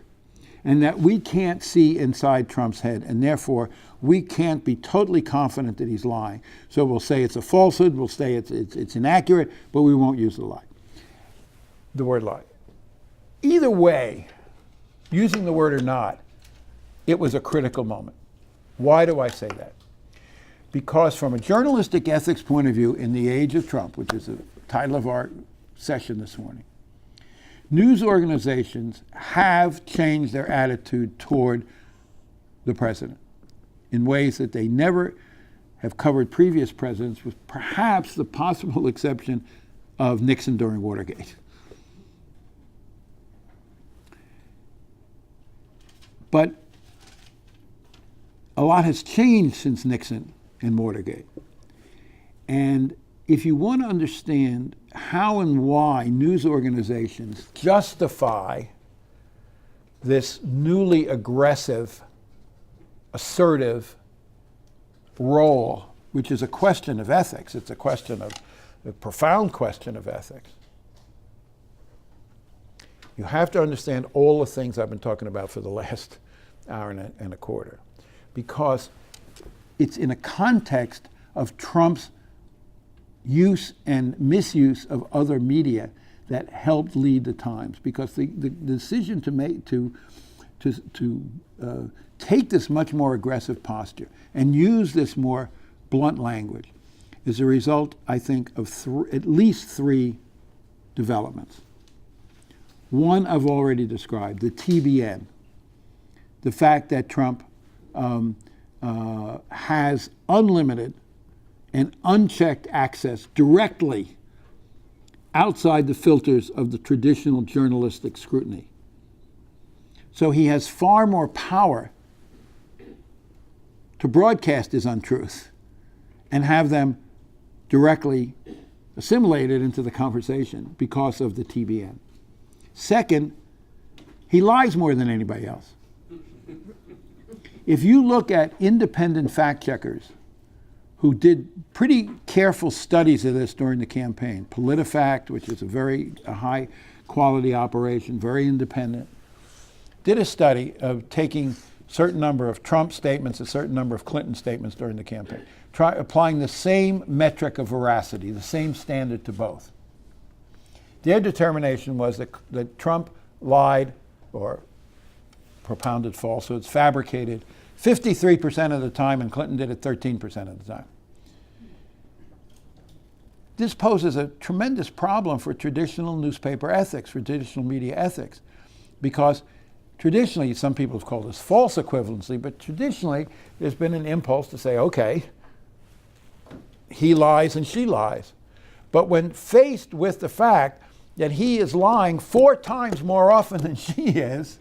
And that we can't see inside Trump's head, and therefore we can't be totally confident that he's lying. So we'll say it's a falsehood, we'll say it's inaccurate, but we won't use the word lie. Either way, using the word or not, it was a critical moment. Why do I say that? Because from a journalistic ethics point of view, in the age of Trump, which is the title of our session this morning, news organizations have changed their attitude toward the president in ways that they never have covered previous presidents, with perhaps the possible exception of Nixon during Watergate. But a lot has changed since Nixon and Watergate. And if you want to understand how and why news organizations justify this newly aggressive, assertive role, which is a question of ethics, it's a profound question of ethics. You have to understand all the things I've been talking about for the last hour and a quarter, because it's in a context of Trump's use and misuse of other media that helped lead the Times, because the decision to make to take this much more aggressive posture and use this more blunt language is a result, I think, of at least three developments. One I've already described, the TBN, the fact that Trump has unlimited and unchecked access directly outside the filters of the traditional journalistic scrutiny. So he has far more power to broadcast his untruth and have them directly assimilated into the conversation because of the TBN. Second, he lies more than anybody else. If you look at independent fact checkers who did pretty careful studies of this during the campaign, PolitiFact, which is a high quality operation, very independent, did a study of taking certain number of Trump statements, a certain number of Clinton statements during the campaign, applying the same metric of veracity, the same standard to both. Their determination was that Trump lied or propounded falsehoods, fabricated 53% of the time, and Clinton did it 13% of the time. This poses a tremendous problem for traditional newspaper ethics, for traditional media ethics, because traditionally, some people have called this false equivalency, but traditionally there's been an impulse to say, okay, he lies and she lies. But when faced with the fact that he is lying 4 times more often than she is,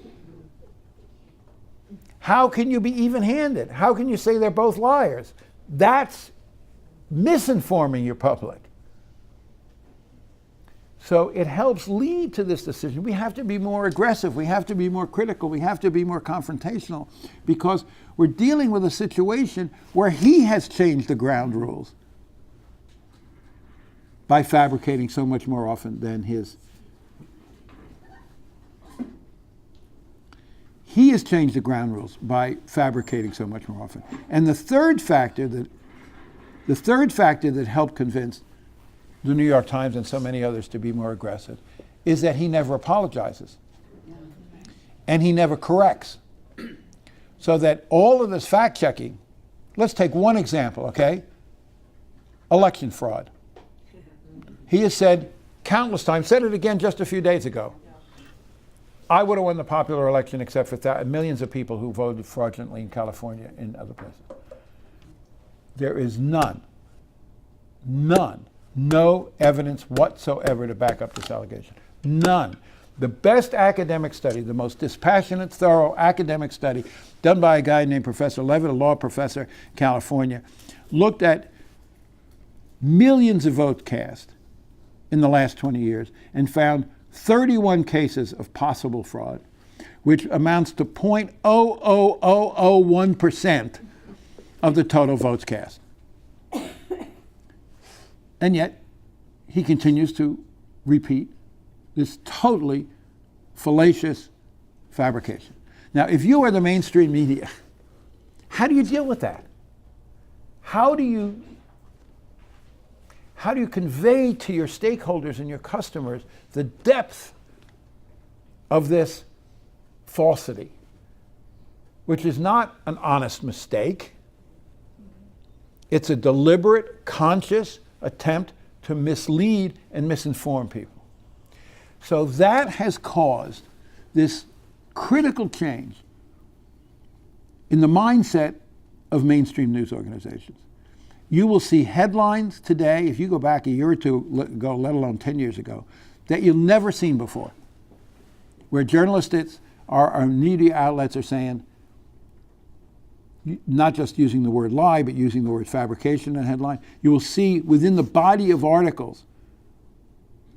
how can you be even-handed? How can you say they're both liars? That's misinforming your public. So it helps lead to this decision. We have to be more aggressive. We have to be more critical. We have to be more confrontational, because we're dealing with a situation where he has changed the ground rules by fabricating so much more often than his. He has changed the ground rules by fabricating so much more often. And the third factor that helped convince the New York Times and so many others to be more aggressive is that he never apologizes. And he never corrects. So that all of this fact checking, let's take one example, okay? Election fraud. He has said countless times, said it again just a few days ago, I would have won the popular election except for millions of people who voted fraudulently in California and other places. There is no evidence whatsoever to back up this allegation. None. The best academic study, the most dispassionate, thorough academic study done by a guy named Professor Levitt, a law professor in California, looked at millions of votes cast in the last 20 years and found 31 cases of possible fraud, which amounts to 0.00001% of the total votes cast. And yet, he continues to repeat this totally fallacious fabrication. Now, if you are the mainstream media, how do you deal with that? How do you convey to your stakeholders and your customers the depth of this falsity, which is not an honest mistake? It's a deliberate, conscious attempt to mislead and misinform people. So that has caused this critical change in the mindset of mainstream news organizations. You will see headlines today, if you go back a year or two ago, let alone 10 years ago, that you've never seen before, where journalists our media outlets are saying, not just using the word lie, but using the word fabrication in a headline. You will see within the body of articles,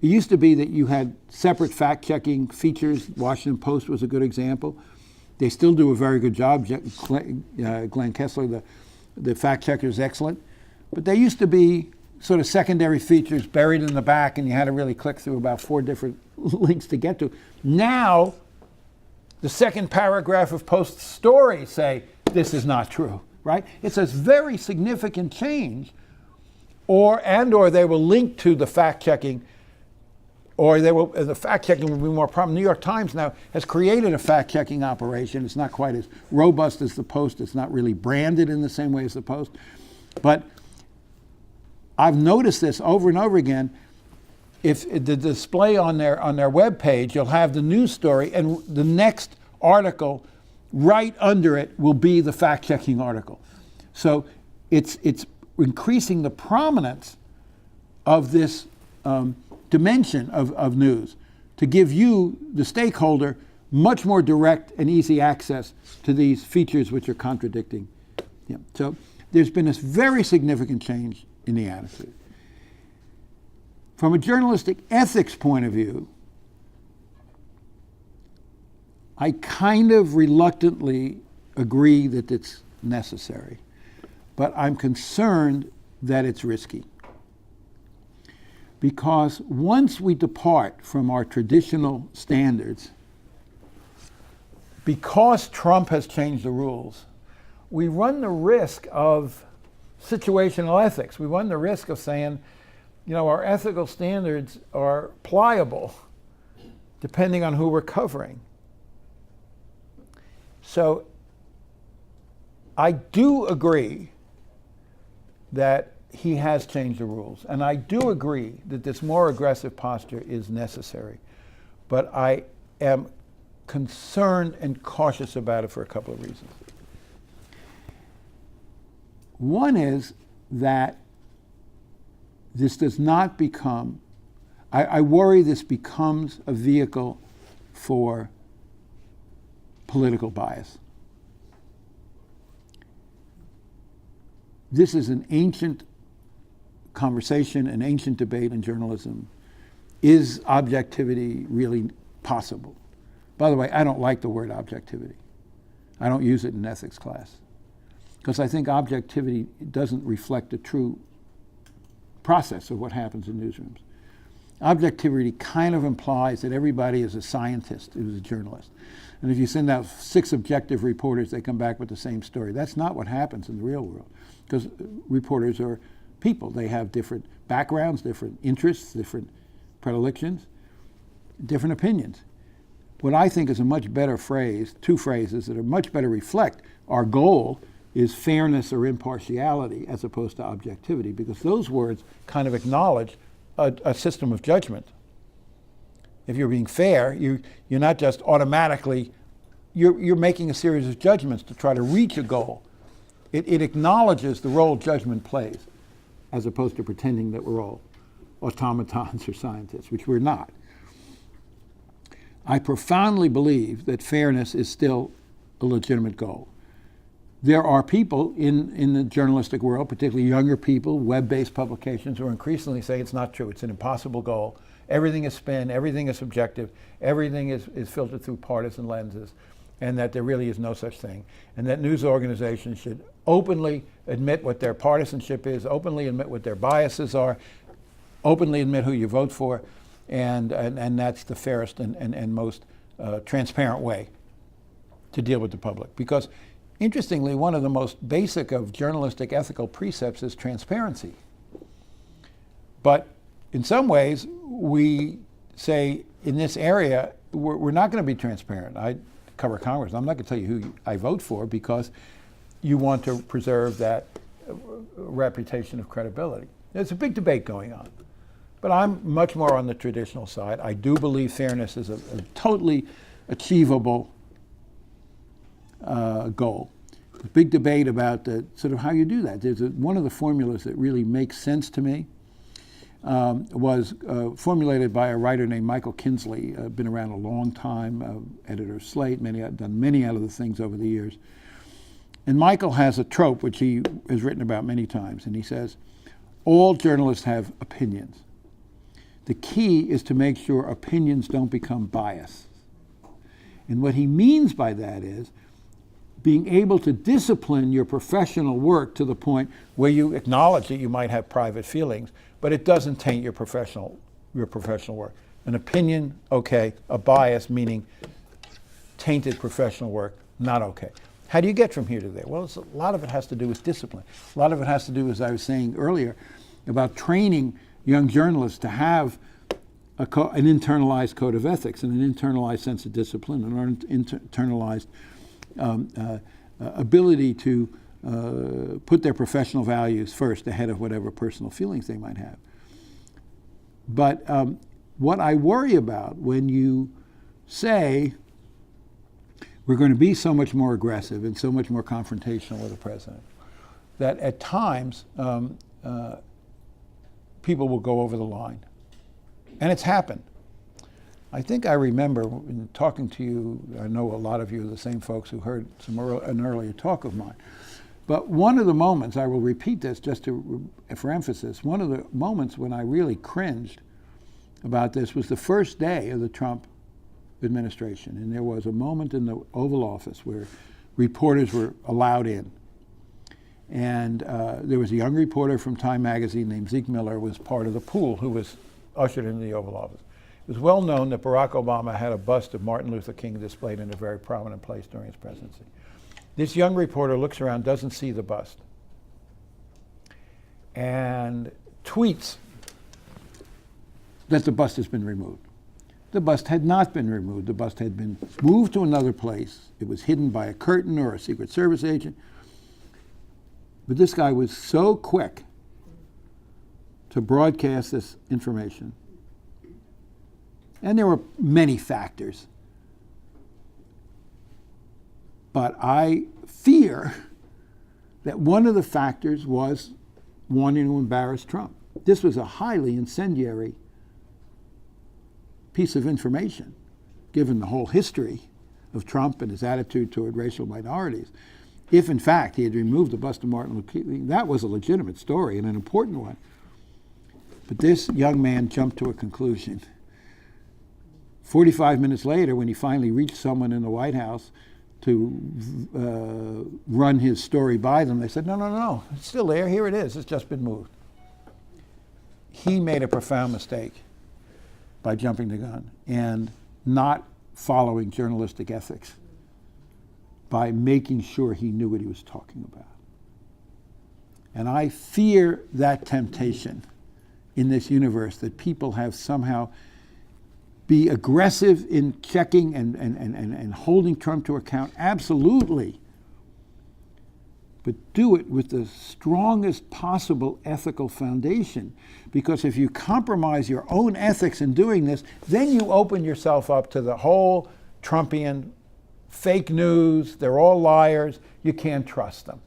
it used to be that you had separate fact-checking features. Washington Post was a good example. They still do a very good job. Glenn Kessler, the fact-checker, is excellent. But they used to be sort of secondary features buried in the back, and you had to really click through about 4 different links to get to. Now, the second paragraph of Post's story say, this is not true, right? It's a very significant change, or they will link to the fact-checking, or the fact-checking will be more problem. New York Times now has created a fact-checking operation. It's not quite as robust as the Post. It's not really branded in the same way as the Post. But I've noticed this over and over again. If the display on their web page, you'll have the news story, and the next article right under it will be the fact-checking article. So it's increasing the prominence of this dimension of news to give you, the stakeholder, much more direct and easy access to these features which are contradicting. Yeah. So there's been this very significant change in the attitude. From a journalistic ethics point of view, I kind of reluctantly agree that it's necessary, but I'm concerned that it's risky. Because once we depart from our traditional standards, because Trump has changed the rules, we run the risk of situational ethics. We run the risk of saying, our ethical standards are pliable depending on who we're covering. So I do agree that he has changed the rules, and I do agree that this more aggressive posture is necessary, but I am concerned and cautious about it for a couple of reasons. One is that this does not become, I worry this becomes a vehicle for political bias. This is an ancient conversation, an ancient debate in journalism. Is objectivity really possible? By the way, I don't like the word objectivity. I don't use it in ethics class because I think objectivity doesn't reflect a true process of what happens in newsrooms. Objectivity kind of implies that everybody is a scientist who's a journalist. And if you send out 6 objective reporters, they come back with the same story. That's not what happens in the real world, because reporters are people. They have different backgrounds, different interests, different predilections, different opinions. What I think is a much better phrase, 2 phrases that are much better reflect our goal, is fairness or impartiality as opposed to objectivity, because those words kind of acknowledge a system of judgment. If you're being fair, you're not just automatically, you're making a series of judgments to try to reach a goal. It acknowledges the role judgment plays, as opposed to pretending that we're all automatons or scientists, which we're not. I profoundly believe that fairness is still a legitimate goal. There are people in the journalistic world, particularly younger people, web-based publications, who are increasingly saying it's not true. It's an impossible goal. Everything is spin, everything is subjective, everything is filtered through partisan lenses, and that there really is no such thing. And that news organizations should openly admit what their partisanship is, openly admit what their biases are, openly admit who you vote for, and that's the fairest and most transparent way to deal with the public. Because interestingly, one of the most basic of journalistic ethical precepts is transparency. But in some ways, we say in this area, we're not going to be transparent. I cover Congress. I'm not going to tell you who I vote for because you want to preserve that reputation of credibility. There's a big debate going on. But I'm much more on the traditional side. I do believe fairness is a totally achievable goal. There's a big debate about sort of how you do that. There's one of the formulas that really makes sense to me was formulated by a writer named Michael Kinsley, been around a long time, editor of Slate, done many other things over the years. And Michael has a trope which he has written about many times, and he says, all journalists have opinions. The key is to make sure opinions don't become biased. And what he means by that is, being able to discipline your professional work to the point where you acknowledge that you might have private feelings, but it doesn't taint your professional work. An opinion, okay. A bias, meaning tainted professional work, not okay. How do you get from here to there? Well, a lot of it has to do with discipline. A lot of it has to do, as I was saying earlier, about training young journalists to have an internalized code of ethics and an internalized sense of discipline and an internalized ability to put their professional values first ahead of whatever personal feelings they might have. But what I worry about when you say we're going to be so much more aggressive and so much more confrontational with the president, that at times people will go over the line. And it's happened. I think I remember in talking to you, I know a lot of you are the same folks who heard an earlier talk of mine, but one of the moments, I will repeat this just for emphasis, one of the moments when I really cringed about this was the first day of the Trump administration, and there was a moment in the Oval Office where reporters were allowed in. And there was a young reporter from Time magazine named Zeke Miller, was part of the pool, who was ushered into the Oval Office. It was well known that Barack Obama had a bust of Martin Luther King displayed in a very prominent place during his presidency. This young reporter looks around, doesn't see the bust, and tweets that the bust has been removed. The bust had not been removed. The bust had been moved to another place. It was hidden by a curtain or a Secret Service agent. But this guy was so quick to broadcast this information. And there were many factors. But I fear that one of the factors was wanting to embarrass Trump. This was a highly incendiary piece of information, given the whole history of Trump and his attitude toward racial minorities. If, in fact, he had removed the bust of Martin Luther King, that was a legitimate story and an important one. But this young man jumped to a conclusion. 45 minutes later, when he finally reached someone in the White House to run his story by them, they said, no, it's still there, here it is, it's just been moved. He made a profound mistake by jumping the gun and not following journalistic ethics, by making sure he knew what he was talking about. And I fear that temptation in this universe, that people have somehow be aggressive in checking and holding Trump to account, absolutely, but do it with the strongest possible ethical foundation. Because if you compromise your own ethics in doing this, then you open yourself up to the whole Trumpian fake news, they're all liars, you can't trust them.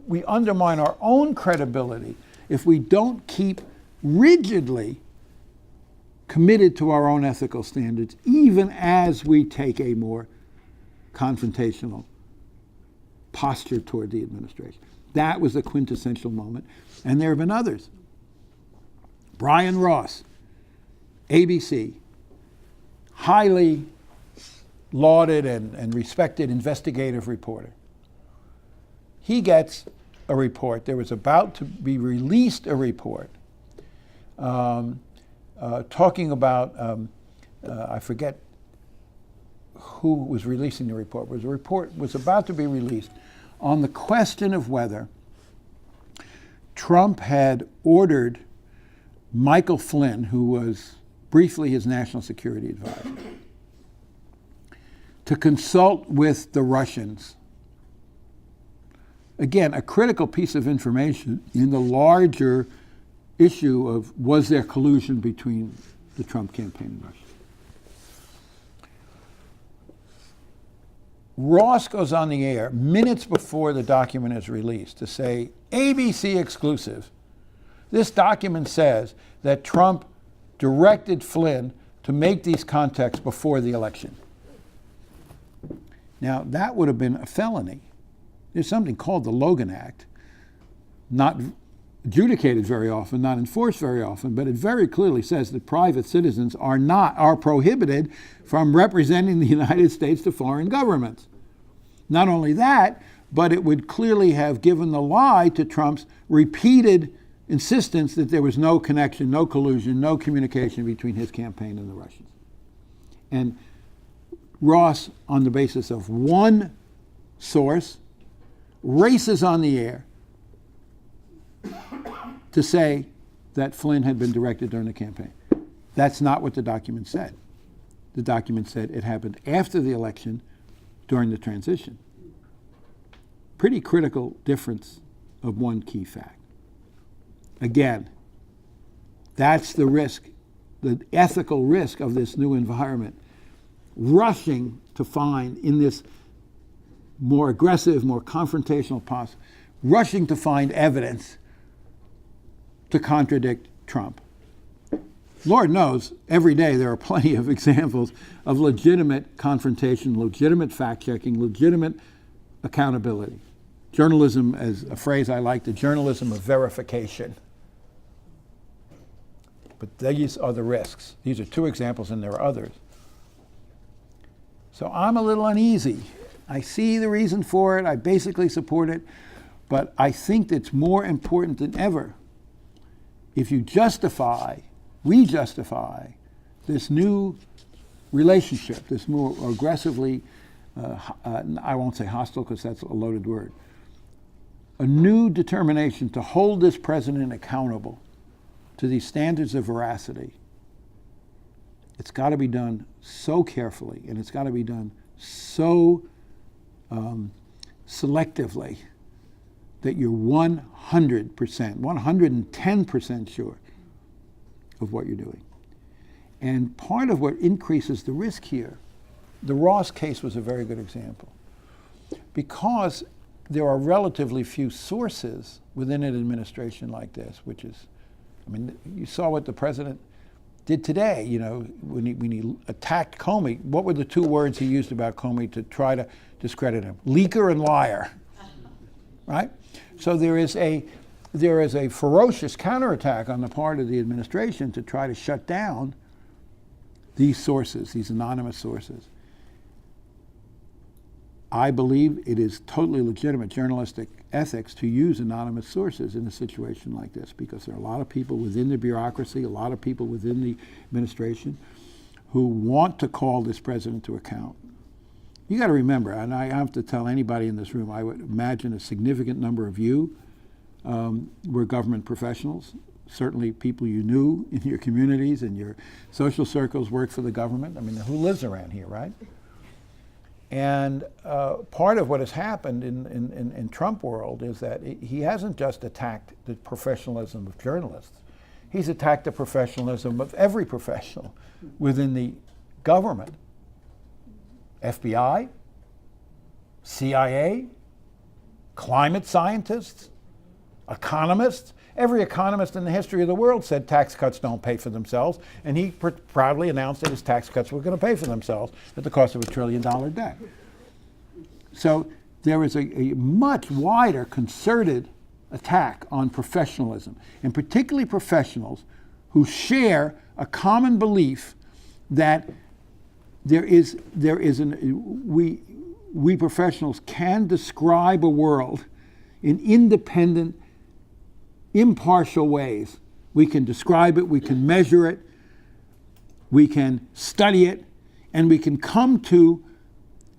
We undermine our own credibility if we don't keep rigidly committed to our own ethical standards, even as we take a more confrontational posture toward the administration. That was the quintessential moment, and there have been others. Brian Ross, ABC, highly lauded and respected investigative reporter. He gets a report. There was about to be released a report talking about, I forget who was releasing the report, but the report was about to be released on the question of whether Trump had ordered Michael Flynn, who was briefly his national security advisor, to consult with the Russians. Again, a critical piece of information in the larger issue of, was there collusion between the Trump campaign and Russia? Ross goes on the air minutes before the document is released to say, ABC exclusive, this document says that Trump directed Flynn to make these contacts before the election. Now, that would have been a felony. There's something called the Logan Act, not adjudicated very often, not enforced very often, but it very clearly says that private citizens are prohibited from representing the United States to foreign governments. Not only that, but it would clearly have given the lie to Trump's repeated insistence that there was no connection, no collusion, no communication between his campaign and the Russians. And Ross, on the basis of one source, races on the air to say that Flynn had been directed during the campaign. That's not what the document said. The document said it happened after the election, during the transition. Pretty critical difference of one key fact. Again, that's the risk, the ethical risk of this new environment. Rushing to find, in this more aggressive, more confrontational posture, rushing to find evidence to contradict Trump. Lord knows, every day there are plenty of examples of legitimate confrontation, legitimate fact-checking, legitimate accountability. Journalism, as a phrase I like, the journalism of verification. But these are the risks. These are two examples, and there are others. So I'm a little uneasy. I see the reason for it. I basically support it. But I think it's more important than ever if you we justify this new relationship, this more aggressively, I won't say hostile because that's a loaded word, a new determination to hold this president accountable to these standards of veracity. It's got to be done so carefully, and it's got to be done so selectively that you're 100%, 110% sure of what you're doing. And part of what increases the risk here, the Ross case was a very good example, because there are relatively few sources within an administration like this, which is, I mean, you saw what the president did today, you know, when he attacked Comey. What were the two words he used about Comey to try to discredit him? Leaker and liar, right? So there is a ferocious counterattack on the part of the administration to try to shut down these sources, these anonymous sources. I believe it is totally legitimate journalistic ethics to use anonymous sources in a situation like this, because there are a lot of people within the bureaucracy, a lot of people within the administration who want to call this president to account. You got to remember, and I have to tell anybody in this room, I would imagine a significant number of you were government professionals. Certainly people you knew in your communities and your social circles worked for the government. I mean, who lives around here, right? And part of what has happened in Trump world is that he hasn't just attacked the professionalism of journalists. He's attacked the professionalism of every professional within the government. FBI, CIA, climate scientists, economists. Every economist in the history of the world said tax cuts don't pay for themselves, and he proudly announced that his tax cuts were going to pay for themselves at the cost of $1 trillion debt. So there is a much wider concerted attack on professionalism, and particularly professionals who share a common belief that we professionals can describe a world in independent, impartial ways. We can describe it, we can measure it, we can study it, and we can come to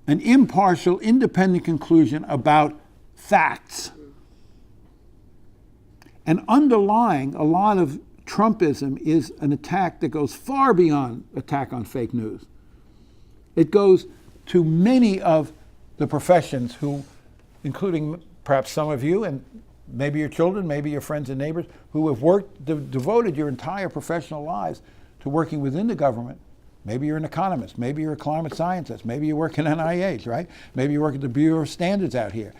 an impartial, independent conclusion about facts. And underlying a lot of Trumpism is an attack that goes far beyond attack on fake news. It goes to many of the professions who, including perhaps some of you and maybe your children, maybe your friends and neighbors, who have devoted your entire professional lives to working within the government. Maybe you're an economist, maybe you're a climate scientist, maybe you work in NIH, right? Maybe you work at the Bureau of Standards out here.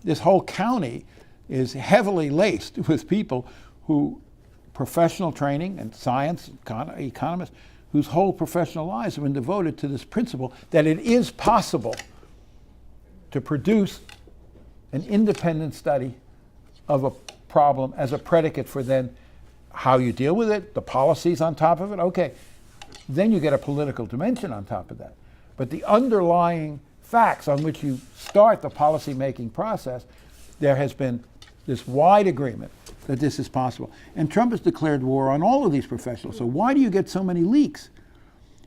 This whole county is heavily laced with people who, professional training and science, economists, whose whole professional lives have been devoted to this principle that it is possible to produce an independent study of a problem as a predicate for then how you deal with it, the policies on top of it. Okay, then you get a political dimension on top of that. But the underlying facts on which you start the policy-making process, there has been this wide agreement that this is possible. And Trump has declared war on all of these professionals. So why do you get so many leaks?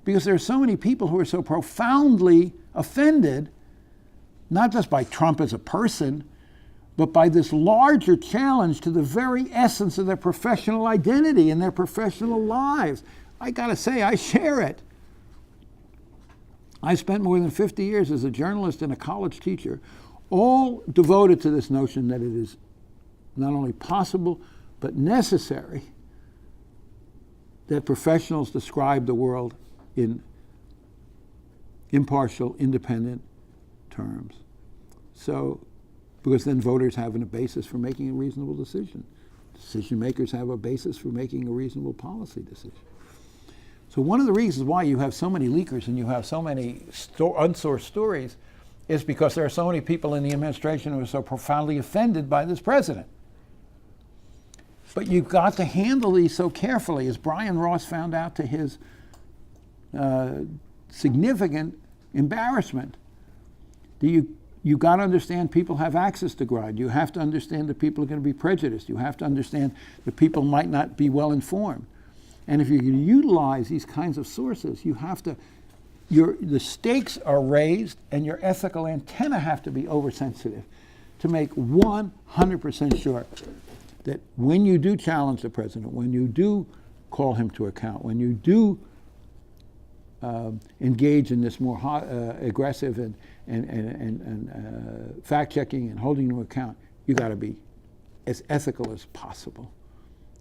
Because there are so many people who are so profoundly offended, not just by Trump as a person, but by this larger challenge to the very essence of their professional identity and their professional lives. I gotta say, I share it. I spent more than 50 years as a journalist and a college teacher, all devoted to this notion that it is not only possible, but necessary that professionals describe the world in impartial, independent terms. So, because then voters have a basis for making a reasonable decision. Decision makers have a basis for making a reasonable policy decision. So one of the reasons why you have so many leakers and you have so many unsourced stories is because there are so many people in the administration who are so profoundly offended by this president. But you've got to handle these so carefully, as Brian Ross found out to his significant embarrassment. You've got to understand people have access to grind. You have to understand that people are going to be prejudiced. You have to understand that people might not be well informed. And if you're going to utilize these kinds of sources, you have to, the stakes are raised and your ethical antenna have to be oversensitive to make 100% sure that when you do challenge the president, when you do call him to account, when you do engage in this more aggressive and fact-checking and holding to account, you got to be as ethical as possible,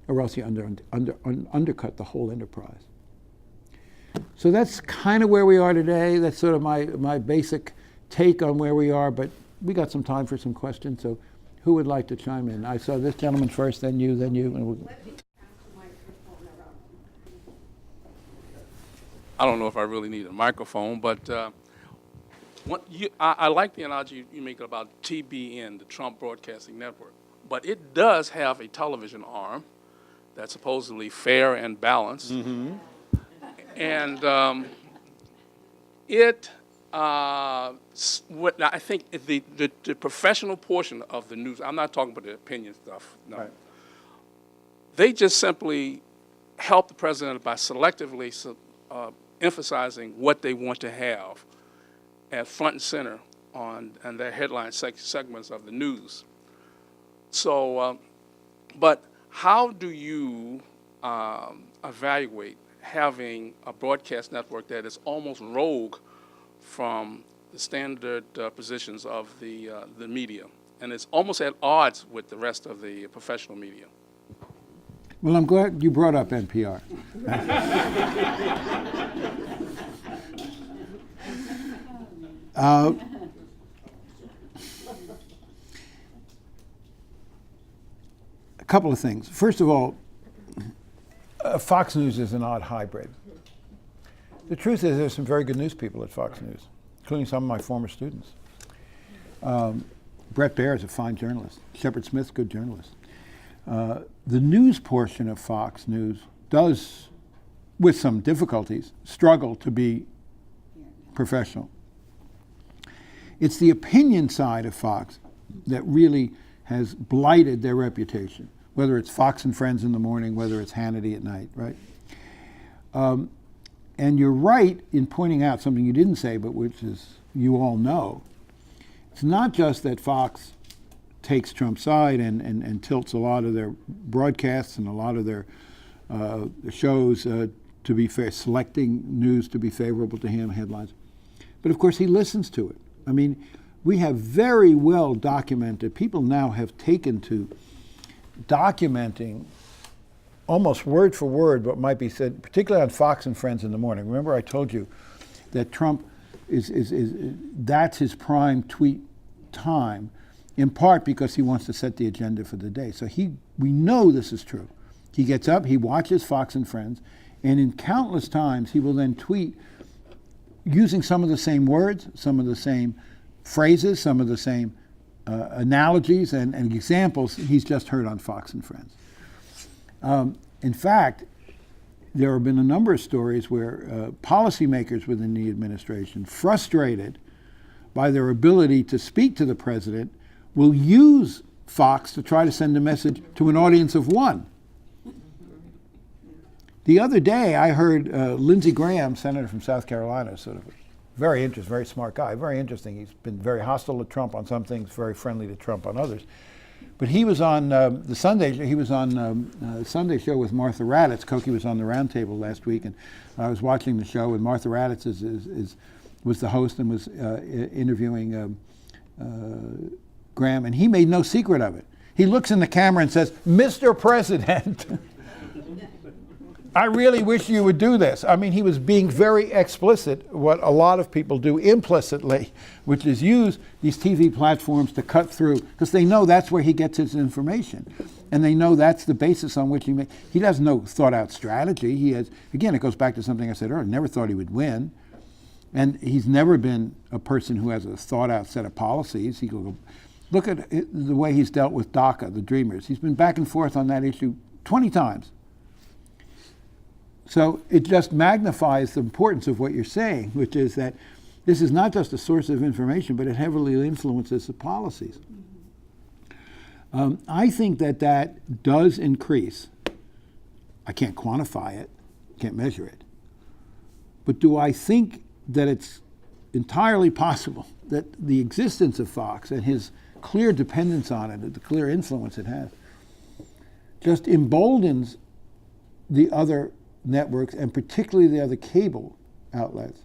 or else you undercut the whole enterprise. So that's kind of where we are today. That's sort of my basic take on where we are, but we got some time for some questions, so who would like to chime in? I saw this gentleman first, then you, then you. And I don't know if I really need a microphone, but I like the analogy you make about TBN, the Trump Broadcasting Network. But it does have a television arm that's supposedly fair and balanced. Mm-hmm. And I think the professional portion of the news, I'm not talking about the opinion stuff, no. Right. They just simply help the president by selectively emphasizing what they want to have at front and center on their headline segments of the news. So, but how do you evaluate having a broadcast network that is almost rogue from the standard positions of the media, and it's almost at odds with the rest of the professional media? Well, I'm glad you brought up NPR. A couple of things. First of all, Fox News is an odd hybrid. The truth is there's some very good news people at Fox News, including some of my former students. Brett Baer is a fine journalist. Shepard Smith's a good journalist. The news portion of Fox News does, with some difficulties, struggle to be professional. It's the opinion side of Fox that really has blighted their reputation, whether it's Fox and Friends in the morning, whether it's Hannity at night, right? And you're right in pointing out something you didn't say, but which is you all know. It's not just that Fox takes Trump's side and tilts a lot of their broadcasts and a lot of their shows to be fair, selecting news to be favorable to him, headlines. But of course he listens to it. I mean, we have very well documented, people now have taken to documenting almost word for word what might be said, particularly on Fox and Friends in the morning. Remember I told you that Trump that's his prime tweet time, in part because he wants to set the agenda for the day. So we know this is true. He gets up, he watches Fox and Friends, and in countless times he will then tweet using some of the same words, some of the same phrases, some of the same analogies and examples he's just heard on Fox and Friends. In fact, there have been a number of stories where policymakers within the administration, frustrated by their ability to speak to the president, will use Fox to try to send a message to an audience of one. The other day, I heard Lindsey Graham, senator from South Carolina, sort of very interesting, very smart guy, very interesting. He's been very hostile to Trump on some things, very friendly to Trump on others. But he was on the Sunday show with Martha Raddatz. Cokie was on the roundtable last week, and I was watching the show, and Martha Raddatz was the host and was interviewing Graham, and he made no secret of it. He looks in the camera and says, "Mr. President, I really wish you would do this." I mean, he was being very explicit, what a lot of people do implicitly, which is use these TV platforms to cut through, because they know that's where he gets his information. And they know that's the basis on which he has no thought out strategy. He has, again, it goes back to something I said earlier, never thought he would win. And he's never been a person who has a thought out set of policies. Look at the way he's dealt with DACA, the Dreamers. He's been back and forth on that issue 20 times. So it just magnifies the importance of what you're saying, which is that this is not just a source of information, but it heavily influences the policies. I think that does increase. I can't quantify it, can't measure it. But do I think that it's entirely possible that the existence of Fox and his clear dependence on it, the clear influence it has, just emboldens the other networks, and particularly the other cable outlets,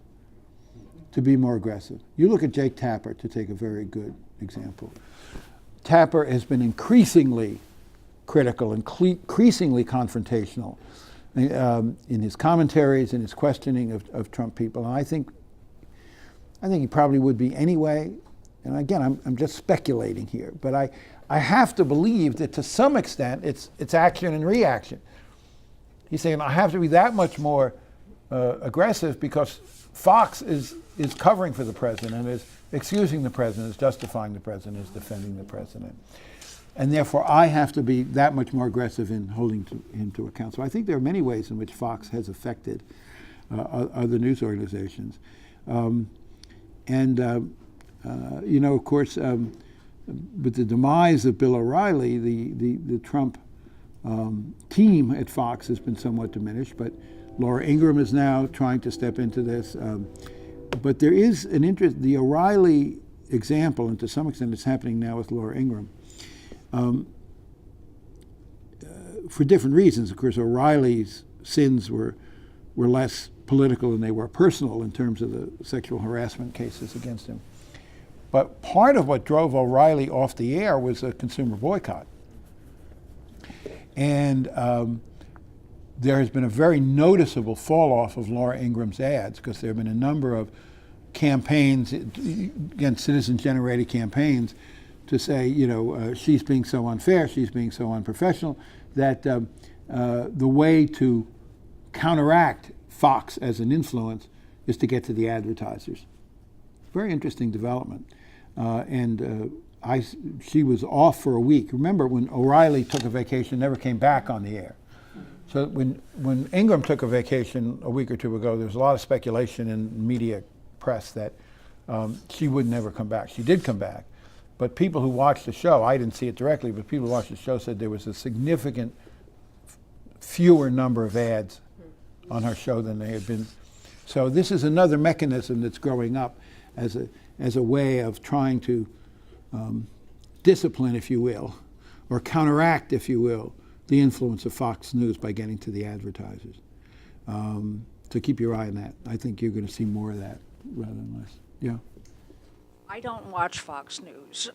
to be more aggressive? You look at Jake Tapper, to take a very good example. Tapper has been increasingly critical and increasingly confrontational in his commentaries and his questioning of Trump people. And I think he probably would be anyway. And again, I'm just speculating here, but I have to believe that to some extent it's action and reaction. He's saying, I have to be that much more aggressive because Fox is covering for the president, is excusing the president, is justifying the president, is defending the president. And therefore, I have to be that much more aggressive in holding him to account. So I think there are many ways in which Fox has affected other news organizations. Of course, with the demise of Bill O'Reilly, the Trump team at Fox has been somewhat diminished, but Laura Ingraham is now trying to step into this. But there is an interest, the O'Reilly example, and to some extent it's happening now with Laura Ingraham, for different reasons. Of course, O'Reilly's sins were less political than they were personal in terms of the sexual harassment cases against him. But part of what drove O'Reilly off the air was a consumer boycott. And there has been a very noticeable fall off of Laura Ingraham's ads, because there have been a number of campaigns, again, citizen-generated campaigns, to say, she's being so unfair, she's being so unprofessional, that the way to counteract Fox as an influence is to get to the advertisers. Very interesting development. She was off for a week. Remember when O'Reilly took a vacation, never came back on the air. So when Ingraham took a vacation a week or two ago, there was a lot of speculation in media press that she would never come back. She did come back. But people who watched the show, I didn't see it directly, but people who watched the show said there was a significant fewer number of ads on her show than there had been. So this is another mechanism that's growing up as a way of trying to discipline, if you will, or counteract, if you will, the influence of Fox News by getting to the advertisers. So keep your eye on that. I think you're going to see more of that rather than less. Yeah. I don't watch Fox News,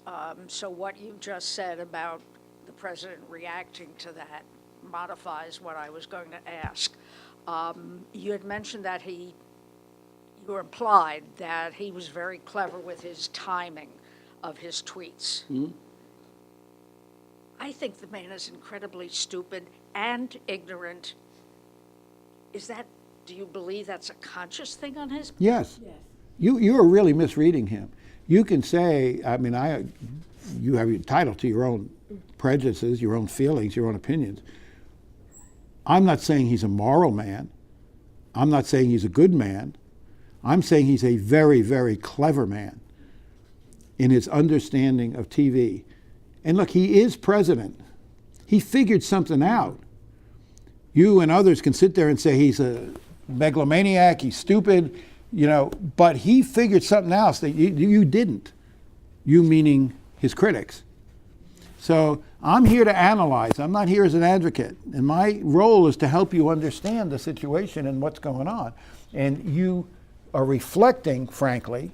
so what you just said about the president reacting to that modifies what I was going to ask. You had mentioned that you implied that he was very clever with his timing of his tweets. Mm-hmm. I think the man is incredibly stupid and ignorant. Do you believe that's a conscious thing on his part? Yes. You are really misreading him. You can say, you have your title to your own prejudices, your own feelings, your own opinions. I'm not saying he's a moral man. I'm not saying he's a good man. I'm saying he's a very, very clever man in his understanding of TV. And look, he is president. He figured something out. You and others can sit there and say he's a megalomaniac, he's stupid, but he figured something else that you didn't. You meaning his critics. So I'm here to analyze. I'm not here as an advocate. And my role is to help you understand the situation and what's going on. And you are reflecting, frankly,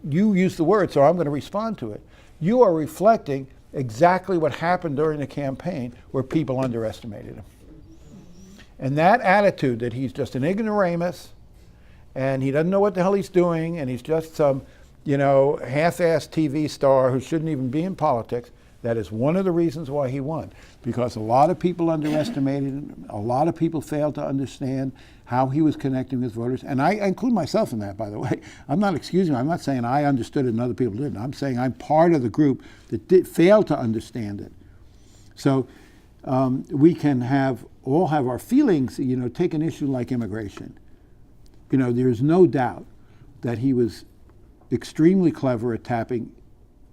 you used the word, so I'm going to respond to it. You are reflecting exactly what happened during the campaign where people underestimated him. And that attitude that he's just an ignoramus and he doesn't know what the hell he's doing and he's just some, half-assed TV star who shouldn't even be in politics, that is one of the reasons why he won. Because a lot of people underestimated him, a lot of people failed to understand how he was connecting with voters. And I include myself in that, by the way. I'm not excusing him. I'm not saying I understood it and other people didn't. I'm saying I'm part of the group that failed to understand it. So we can all have our feelings, take an issue like immigration. There's no doubt that he was extremely clever at tapping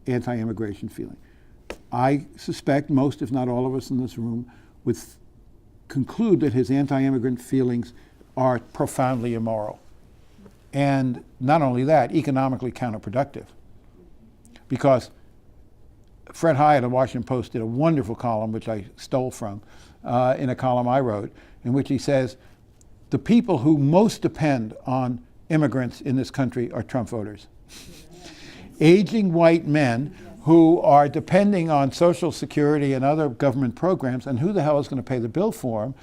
anti-immigration feeling. I suspect most, if not all of us in this room, would conclude that his anti-immigrant feelings are profoundly immoral. And not only that, economically counterproductive. Because Fred Hyatt of the Washington Post did a wonderful column, which I stole from, in a column I wrote, in which he says, the people who most depend on immigrants in this country are Trump voters. Aging white men who are depending on Social Security and other government programs, and who the hell is going to pay the bill for them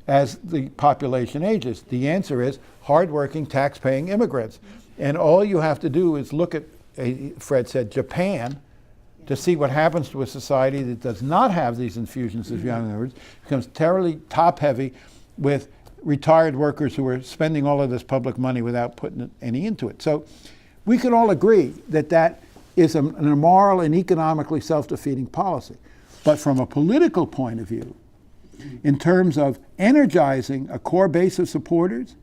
as the population ages? The answer is hardworking, tax-paying immigrants. And all you have to do is look at, Fred said, Japan, to see what happens to a society that does not have these infusions of young immigrants. It becomes terribly top-heavy with retired workers who are spending all of this public money without putting any into it. So we can all agree that that is an immoral and economically self-defeating policy. But from a political point of view, in terms of energizing a core base of supporters,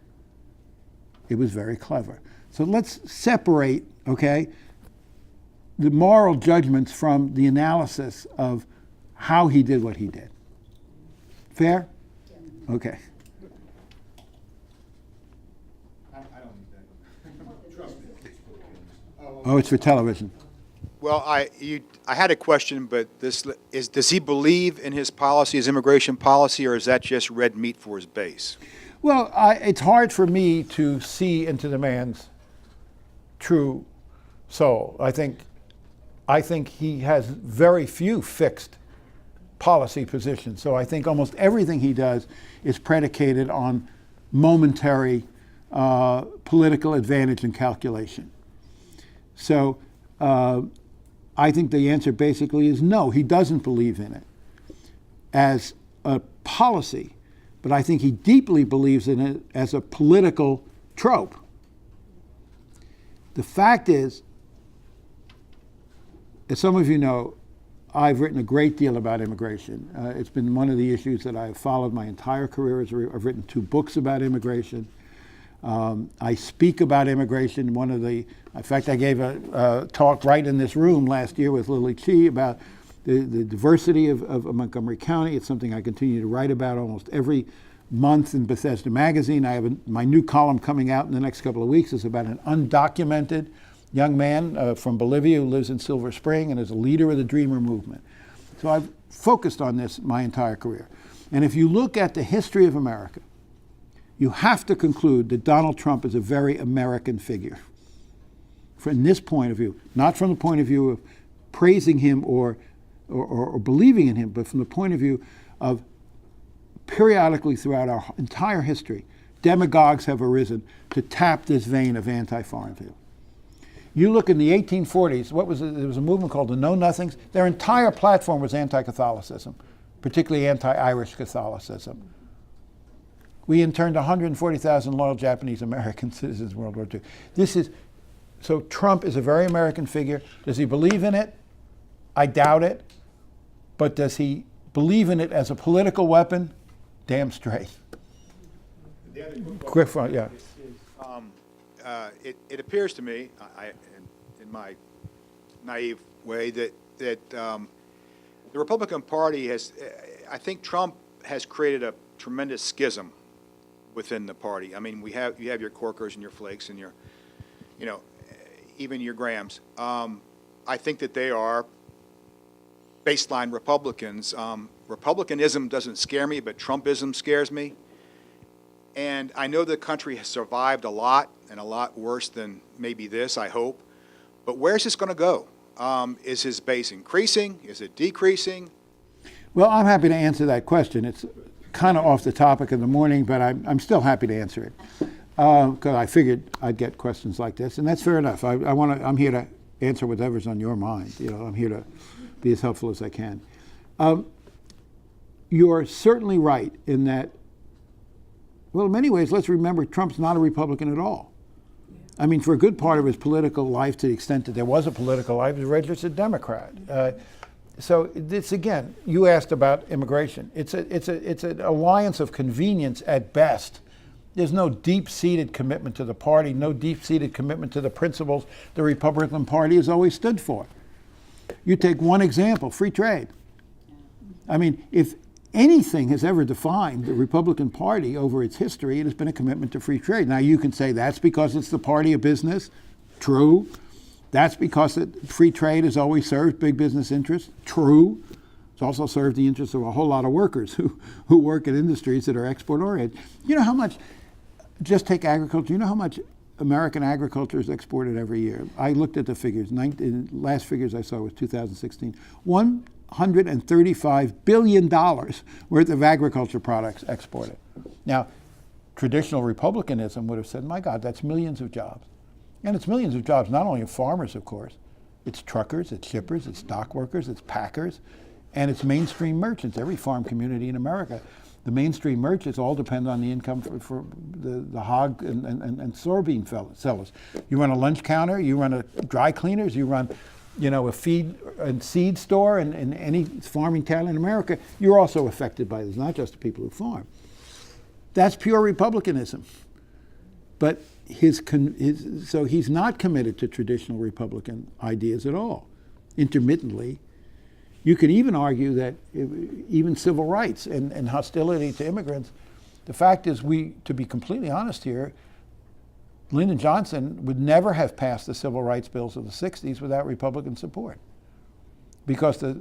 it was very clever. So let's separate, the moral judgments from the analysis of how he did what he did. Fair? Yeah. Okay. I don't need that. Trust me. Oh, it's for television. Well, I had a question, but does he believe in his policy, his immigration policy, or is that just red meat for his base? Well, it's hard for me to see into the man's true soul. I think he has very few fixed policy positions. So I think almost everything he does is predicated on momentary political advantage and calculation. So I think the answer basically is no, he doesn't believe in it as a policy, but I think he deeply believes in it as a political trope. The fact is, as some of you know, I've written a great deal about immigration. It's been one of the issues that I've followed my entire career. I've written 2 books about immigration. I speak about immigration. In fact, I gave a talk right in this room last year with Lily Chi about the diversity of Montgomery County. It's something I continue to write about almost every month in Bethesda Magazine. I have my new column coming out in the next couple of weeks is about an undocumented young man from Bolivia who lives in Silver Spring and is a leader of the Dreamer movement. So I've focused on this my entire career. And if you look at the history of America, you have to conclude that Donald Trump is a very American figure. From this point of view, not from the point of view of praising him or believing in him, but from the point of view of periodically throughout our entire history, demagogues have arisen to tap this vein of anti-foreign view. You look in the 1840s, there was a movement called the Know Nothings. Their entire platform was anti-Catholicism, particularly anti-Irish Catholicism. We interned 140,000 loyal Japanese American citizens in World War II. So Trump is a very American figure. Does he believe in it? I doubt it. But does he believe in it as a political weapon? Damn straight. Quick one, yeah. It appears to me, in my naive way that the Republican Party has, I think Trump has created a tremendous schism within the party. I mean, you have your Corkers and your Flakes and your, even your Grahams. I think that they are baseline Republicans. Republicanism doesn't scare me, but Trumpism scares me. And I know the country has survived a lot, and a lot worse than maybe this, I hope. But where's this going to go? Is his base increasing? Is it decreasing? Well, I'm happy to answer that question. It's kind of off the topic of the morning, but I'm still happy to answer it because I figured I'd get questions like this, and that's fair enough. I'm here to answer whatever's on your mind. I'm here to be as helpful as I can. You're certainly right in that. Well, in many ways, let's remember Trump's not a Republican at all. I mean, for a good part of his political life, to the extent that there was a political life, he was a registered Democrat. So this, again, you asked about immigration. It's an alliance of convenience at best. There's no deep-seated commitment to the party, no deep-seated commitment to the principles the Republican Party has always stood for. You take one example, free trade. I mean, if anything has ever defined the Republican Party over its history, it has been a commitment to free trade. Now, you can say that's because it's the party of business. True. That's because free trade has always served big business interests. True. It's also served the interests of a whole lot of workers who work in industries that are export-oriented. You know how much, just take agriculture, you know how much American agriculture is exported every year? I looked at the figures. Last figures I saw was 2016. $135 billion worth of agriculture products exported. Now, traditional Republicanism would have said, my God, that's millions of jobs. And it's millions of jobs, not only of farmers, of course. It's truckers, it's shippers, it's dock workers, it's packers, and it's mainstream merchants. Every farm community in America, the mainstream merchants all depend on the income for the hog and soybean sellers. You run a lunch counter, you run a dry cleaners, you run a feed and seed store in any farming town in America, you're also affected by this, not just the people who farm. That's pure Republicanism. But so he's not committed to traditional Republican ideas at all. Intermittently, you could even argue that even civil rights and hostility to immigrants, the fact is to be completely honest here, Lyndon Johnson would never have passed the civil rights bills of the 60s without Republican support, because the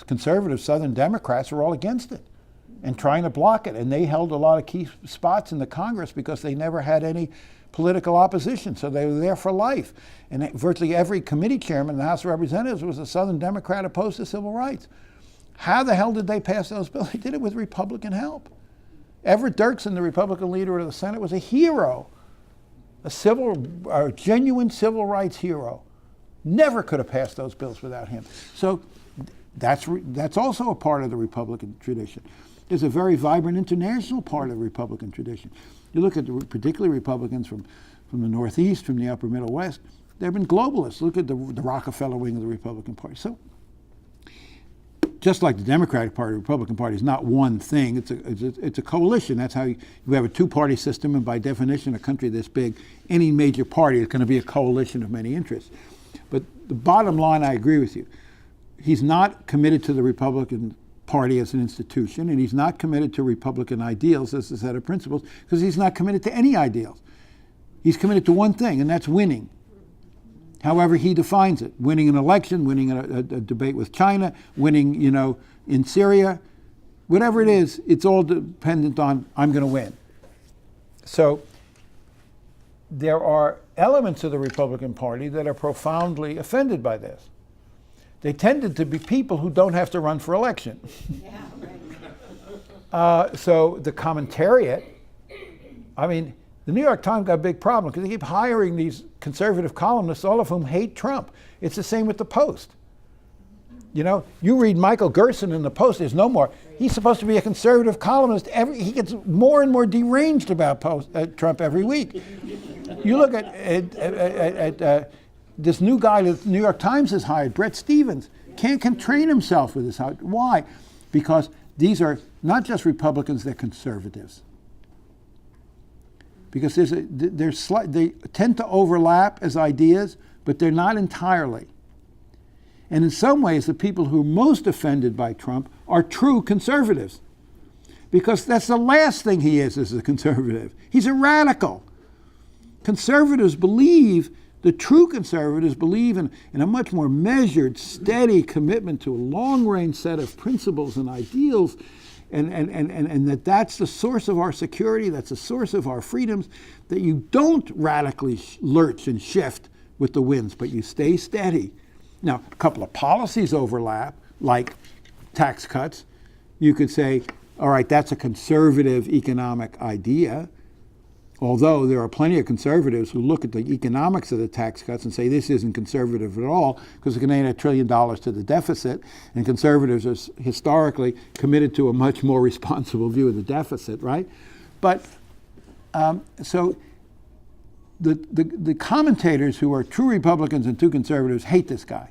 conservative Southern Democrats were all against it and trying to block it. And they held a lot of key spots in the Congress because they never had any political opposition, so they were there for life. And virtually every committee chairman in the House of Representatives was a Southern Democrat opposed to civil rights. How the hell did they pass those bills? They did it with Republican help. Everett Dirksen, the Republican leader of the Senate, was a hero. A genuine civil rights hero. Never could have passed those bills without him. So that's also a part of the Republican tradition. There's a very vibrant international part of the Republican tradition. You look at particularly Republicans from the Northeast, from the upper Middle West, they've been globalists. Look at the Rockefeller wing of the Republican Party. So just like the Democratic Party, the Republican Party is not one thing. It's a coalition. That's how you have a two-party system, and by definition, a country this big, any major party is going to be a coalition of many interests. But the bottom line, I agree with you. He's not committed to the Republican Party as an institution, and he's not committed to Republican ideals as a set of principles, because he's not committed to any ideals. He's committed to one thing, and that's winning. However he defines it, winning an election, winning a debate with China, winning, in Syria, whatever it is, it's all dependent on, I'm going to win. So there are elements of the Republican Party that are profoundly offended by this. They tended to be people who don't have to run for election. Yeah, right. So the commentariat, the New York Times got a big problem because they keep hiring these conservative columnists, all of whom hate Trump. It's the same with the Post. You read Michael Gerson in the Post, there's no more. He's supposed to be a conservative columnist. He gets more and more deranged about Trump every week. You look at this new guy that the New York Times has hired, Bret Stephens, can train himself with this. Why? Because these are not just Republicans, they're conservatives. Because they tend to overlap as ideas, but they're not entirely. And in some ways, the people who are most offended by Trump are true conservatives. Because that's the last thing he is as a conservative. He's a radical. Conservatives believe, the true conservatives believe in a much more measured, steady commitment to a long-range set of principles and ideals, and that's the source of our security, that's the source of our freedoms, that you don't radically lurch and shift with the winds, but you stay steady. Now, a couple of policies overlap, like tax cuts. You could say, all right, that's a conservative economic idea, although there are plenty of conservatives who look at the economics of the tax cuts and say this isn't conservative at all because it's going to add $1 trillion to the deficit, and conservatives are historically committed to a much more responsible view of the deficit, right? But so the commentators who are true Republicans and true conservatives hate this guy.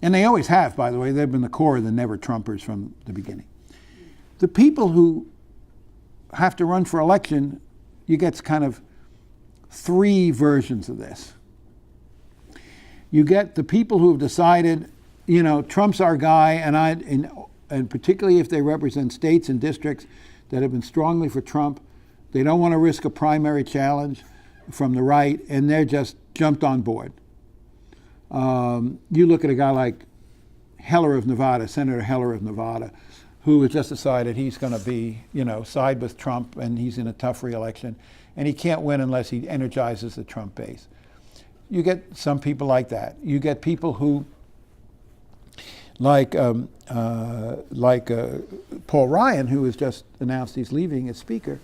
And they always have, by the way. They've been the core of the never Trumpers from the beginning. The people who have to run for election, you get kind of three versions of this. You get the people who have decided, you know, Trump's our guy, and particularly if they represent states and districts that have been strongly for Trump, they don't want to risk a primary challenge from the right, and they're just jumped on board. You look at a guy like Heller of Nevada, Senator Heller of Nevada, who has just decided he's going to be, you know, side with Trump, and he's in a tough re-election, and he can't win unless he energizes the Trump base. You get some people like that. You get people who, like Paul Ryan, who has just announced he's leaving as Speaker.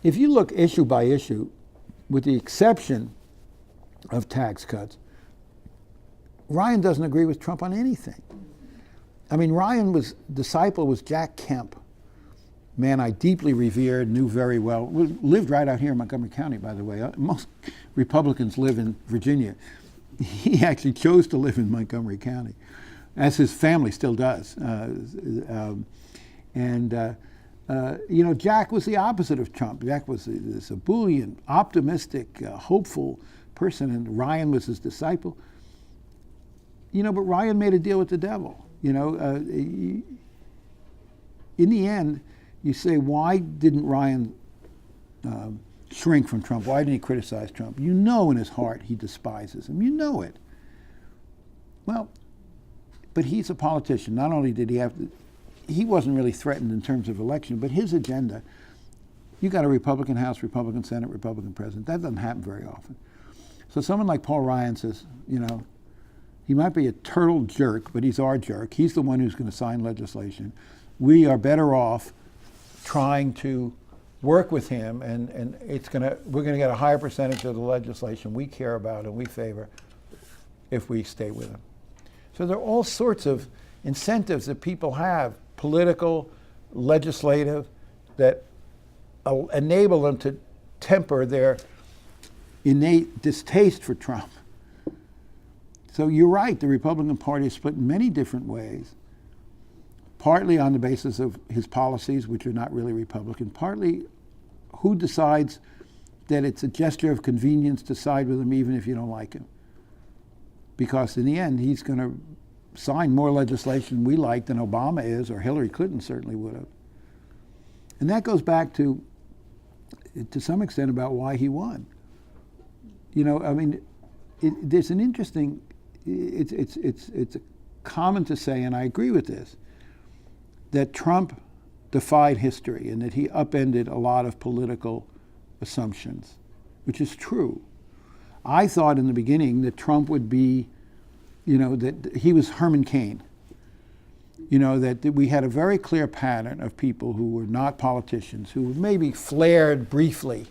If you look issue by issue, with the exception of tax cuts, Ryan doesn't agree with Trump on anything. I mean, Ryan's disciple was Jack Kemp, man I deeply revered, knew very well, lived right out here in Montgomery County, by the way. Most Republicans live in Virginia. He actually chose to live in Montgomery County, as his family still does. You know, Jack was the opposite of Trump. Jack was this ebullient, optimistic, hopeful person, and Ryan was his disciple. You know, but Ryan made a deal with the devil. You know, in the end, you say, why didn't Ryan shrink from Trump? Why didn't he criticize Trump? You know in his heart he despises him. You know it. Well, but he's a politician. Not only did he have to, he wasn't really threatened in terms of election, but his agenda, you got a Republican House, Republican Senate, Republican President. That doesn't happen very often. So someone like Paul Ryan says, you know, he might be a turtle jerk, but he's our jerk. He's the one who's going to sign legislation. We are better off trying to work with him, and we're going to get a higher percentage of the legislation we care about and we favor if we stay with him. So there are all sorts of incentives that people have, political, legislative, that enable them to temper their innate distaste for Trump. So you're right, the Republican Party is split in many different ways, partly on the basis of his policies, which are not really Republican, partly who decides that it's a gesture of convenience to side with him even if you don't like him. Because in the end, he's going to sign more legislation we like than Obama is, or Hillary Clinton certainly would have. And that goes back to some extent about why he won. You know, I mean, there's an interesting, it's common to say, and I agree with this, that Trump defied history and that he upended a lot of political assumptions, which is true. I thought in the beginning that Trump would be, you know, that he was Herman Cain. You know, that we had a very clear pattern of people who were not politicians, who maybe flared briefly,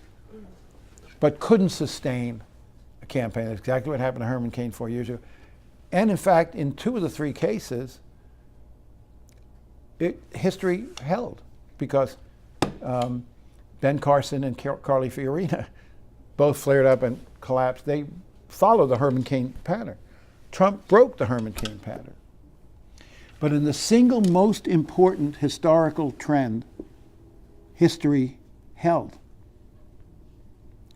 but couldn't sustain a campaign. That's exactly what happened to Herman Cain 4 years ago. And in fact, in 2 of the 3 cases, history held, because Ben Carson and Carly Fiorina both flared up and collapsed. They followed the Herman Cain pattern. Trump broke the Herman Cain pattern. But in the single most important historical trend, history held,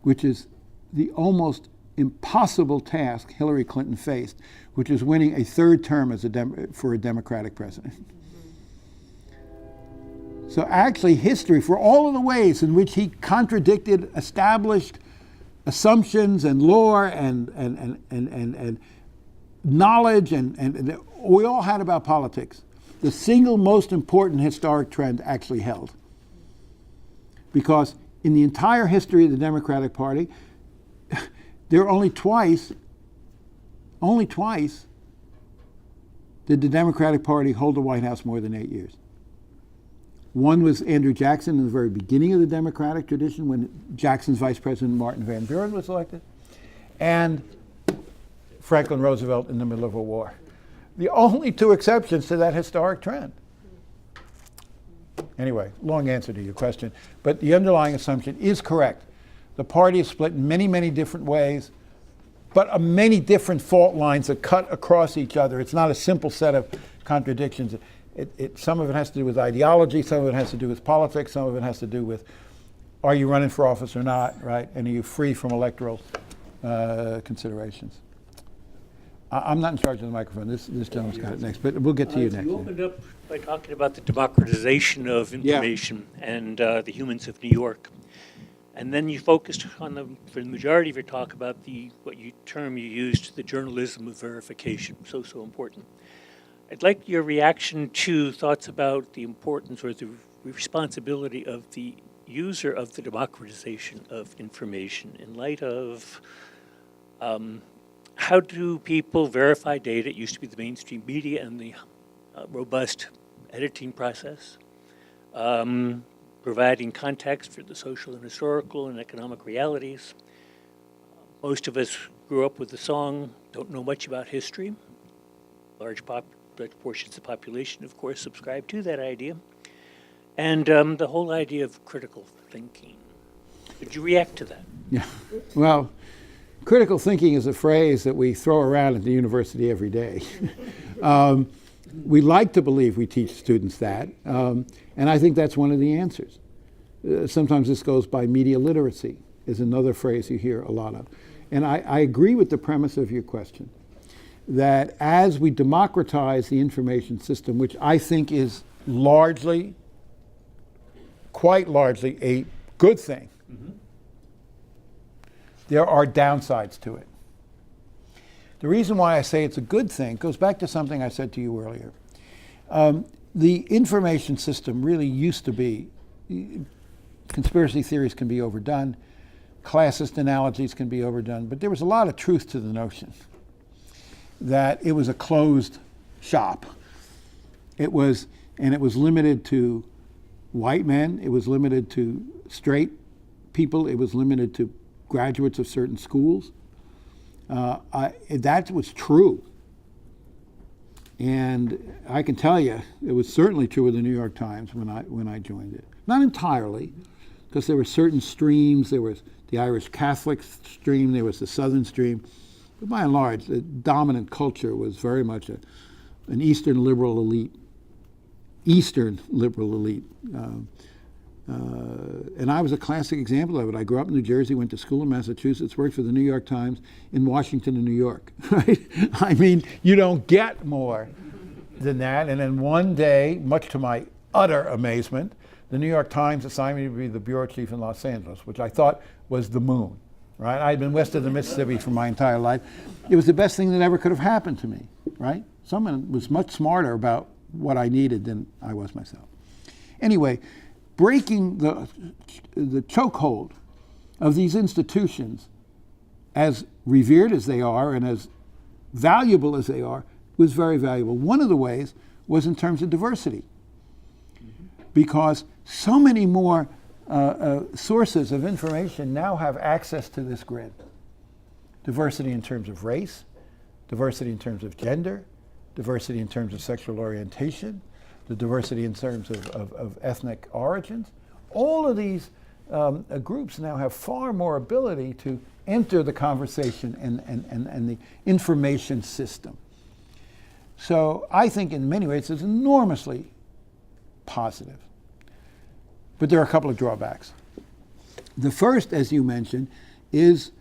which is the almost impossible task Hillary Clinton faced, which was winning a third term as for a Democratic president. So actually history, for all of the ways in which he contradicted established assumptions and lore and knowledge and we all had about politics, the single most important historic trend actually held. Because in the entire history of the Democratic Party, there are only twice did the Democratic Party hold the White House more than 8 years. One was Andrew Jackson in the very beginning of the Democratic tradition when Jackson's Vice President Martin Van Buren was elected, and Franklin Roosevelt in the middle of a war. The only two exceptions to that historic trend. Anyway, long answer to your question, but the underlying assumption is correct. The party is split in many, many different ways, but many different fault lines that cut across each other. It's not a simple set of contradictions. Some of it has to do with ideology, some of it has to do with politics, some of it has to do with are you running for office or not, right? And are you free from electoral considerations? I'm not in charge of the microphone. This gentleman's got it next, but we'll get to you next. You opened up by talking about the democratization of information and the humans of New York. And then you focused on for the majority of your talk about what you used, the journalism of verification, so important. I'd like your reaction to thoughts about the importance or the responsibility of the user of the democratization of information in light of how do people verify data? It used to be the mainstream media and the robust editing process, providing context for the social and historical and economic realities. Most of us grew up with the song, don't know much about history. Large portions of the population, of course, subscribe to that idea. And the whole idea of critical thinking. Would you react to that? Yeah, well, critical thinking is a phrase that we throw around at the university every day. We like to believe we teach students that, and I think that's one of the answers. Sometimes this goes by media literacy, is another phrase you hear a lot of. And I agree with the premise of your question, that as we democratize the information system, which I think is quite largely a good thing, there are downsides to it. The reason why I say it's a good thing goes back to something I said to you earlier. The information system really used to be, conspiracy theories can be overdone, classist analogies can be overdone, but there was a lot of truth to the notion that it was a closed shop. It was limited to white men, it was limited to straight people, it was limited to graduates of certain schools. That was true. And I can tell you, it was certainly true of the New York Times when I joined it. Not entirely, because there were certain streams. There was the Irish Catholic stream, there was the Southern stream. But by and large, the dominant culture was very much an Eastern liberal elite. And I was a classic example of it. I grew up in New Jersey, went to school in Massachusetts, worked for the New York Times in Washington and New York, right? I mean, you don't get more than that. And then one day, much to my utter amazement, the New York Times assigned me to be the bureau chief in Los Angeles, which I thought was the moon, right? I had been west of the Mississippi for my entire life. It was the best thing that ever could have happened to me, right? Someone was much smarter about what I needed than I was myself. Anyway, breaking the chokehold of these institutions, as revered as they are and as valuable as they are, was very valuable. One of the ways was in terms of diversity, because so many more sources of information now have access to this grid. Diversity in terms of race, diversity in terms of gender, diversity in terms of sexual orientation, the diversity in terms of ethnic origins. All of these groups now have far more ability to enter the conversation and the information system. So I think in many ways it's enormously positive. But there are a couple of drawbacks. The first, as you mentioned, is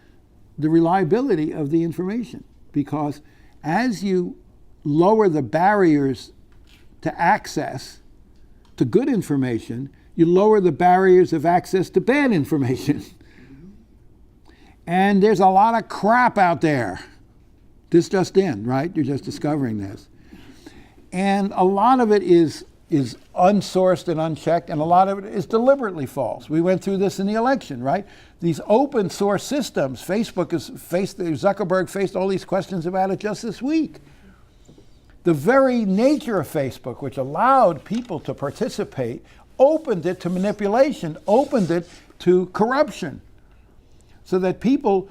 the reliability of the information, because as you lower the barriers to access to good information, you lower the barriers of access to bad information. And there's a lot of crap out there. This just in, right? You're just discovering this. And a lot of it is unsourced and unchecked, and a lot of it is deliberately false. We went through this in the election, right? These open source systems, Zuckerberg faced all these questions about it just this week. The very nature of Facebook, which allowed people to participate, opened it to manipulation, opened it to corruption, so that people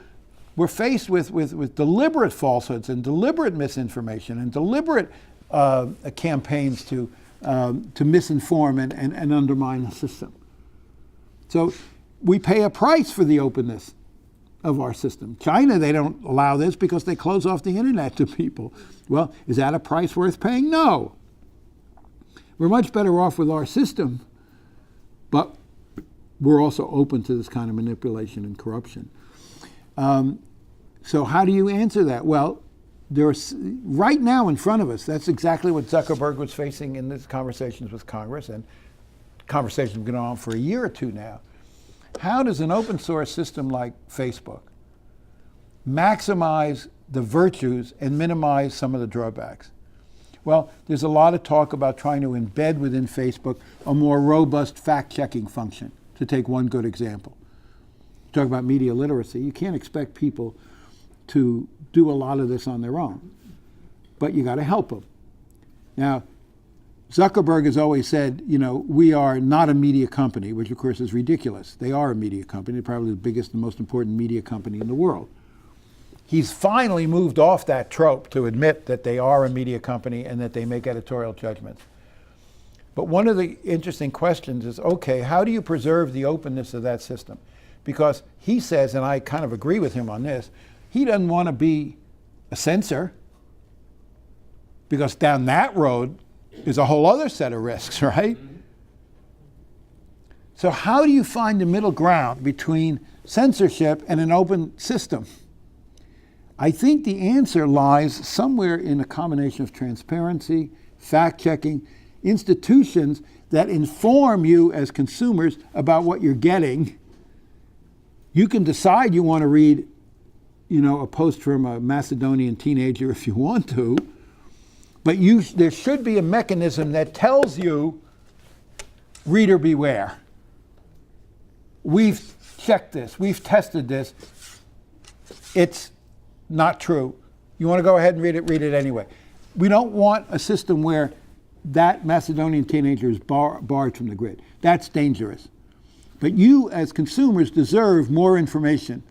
were faced with deliberate falsehoods and deliberate misinformation and deliberate campaigns to misinform and undermine the system. So we pay a price for the openness of our system. China, they don't allow this because they close off the internet to people. Well, is that a price worth paying? No. We're much better off with our system, but we're also open to this kind of manipulation and corruption. So how do you answer that? Well, there's right now in front of us, that's exactly what Zuckerberg was facing in his conversations with Congress, and conversations have been on for a year or two now. How does an open source system like Facebook maximize the virtues and minimize some of the drawbacks? Well, there's a lot of talk about trying to embed within Facebook a more robust fact-checking function, to take one good example. Talk about media literacy. You can't expect people to do a lot of this on their own, but you got to help them. Now, Zuckerberg has always said, we are not a media company, which of course is ridiculous. They are a media company, probably the biggest and most important media company in the world. He's finally moved off that trope to admit that they are a media company and that they make editorial judgments. But one of the interesting questions is, okay, how do you preserve the openness of that system? Because he says, and I kind of agree with him on this, he doesn't want to be a censor, because down that road is a whole other set of risks, right? So how do you find the middle ground between censorship and an open system? I think the answer lies somewhere in a combination of transparency, fact-checking, institutions that inform you as consumers about what you're getting. You can decide you want to read, a post from a Macedonian teenager if you want to, but there should be a mechanism that tells you, reader beware. We've checked this, we've tested this, it's not true. You want to go ahead and read it anyway. We don't want a system where that Macedonian teenager is barred from the grid. That's dangerous. But you as consumers deserve more information.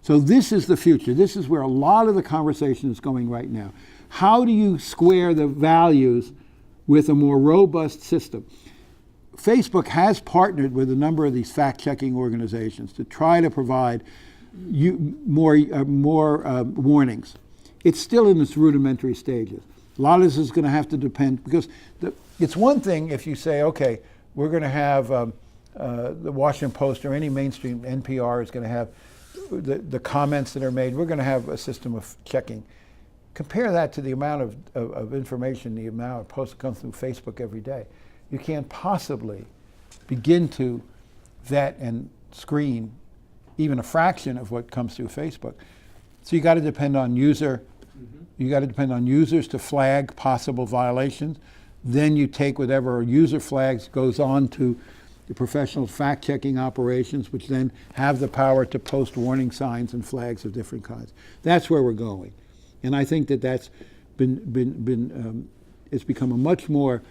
So this is the future. This is where a lot of the conversation is going right now. How do you square the values with a more robust system? Facebook has partnered with a number of these fact-checking organizations to try to provide more warnings. It's still in its rudimentary stages. A lot of this is going to have to depend, because it's one thing if you say, okay, we're going to have the Washington Post or any mainstream NPR is going to have the comments that are made. We're going to have a system of checking. Compare that to the amount of information, the amount of posts that come through Facebook every day. You can't possibly begin to vet and screen even a fraction of what comes through Facebook. So you got to depend on users to flag possible violations. Then you take whatever user flags goes on to the professional fact-checking operations, which then have the power to post warning signs and flags of different kinds. That's where we're going. And I think that's it's become a much more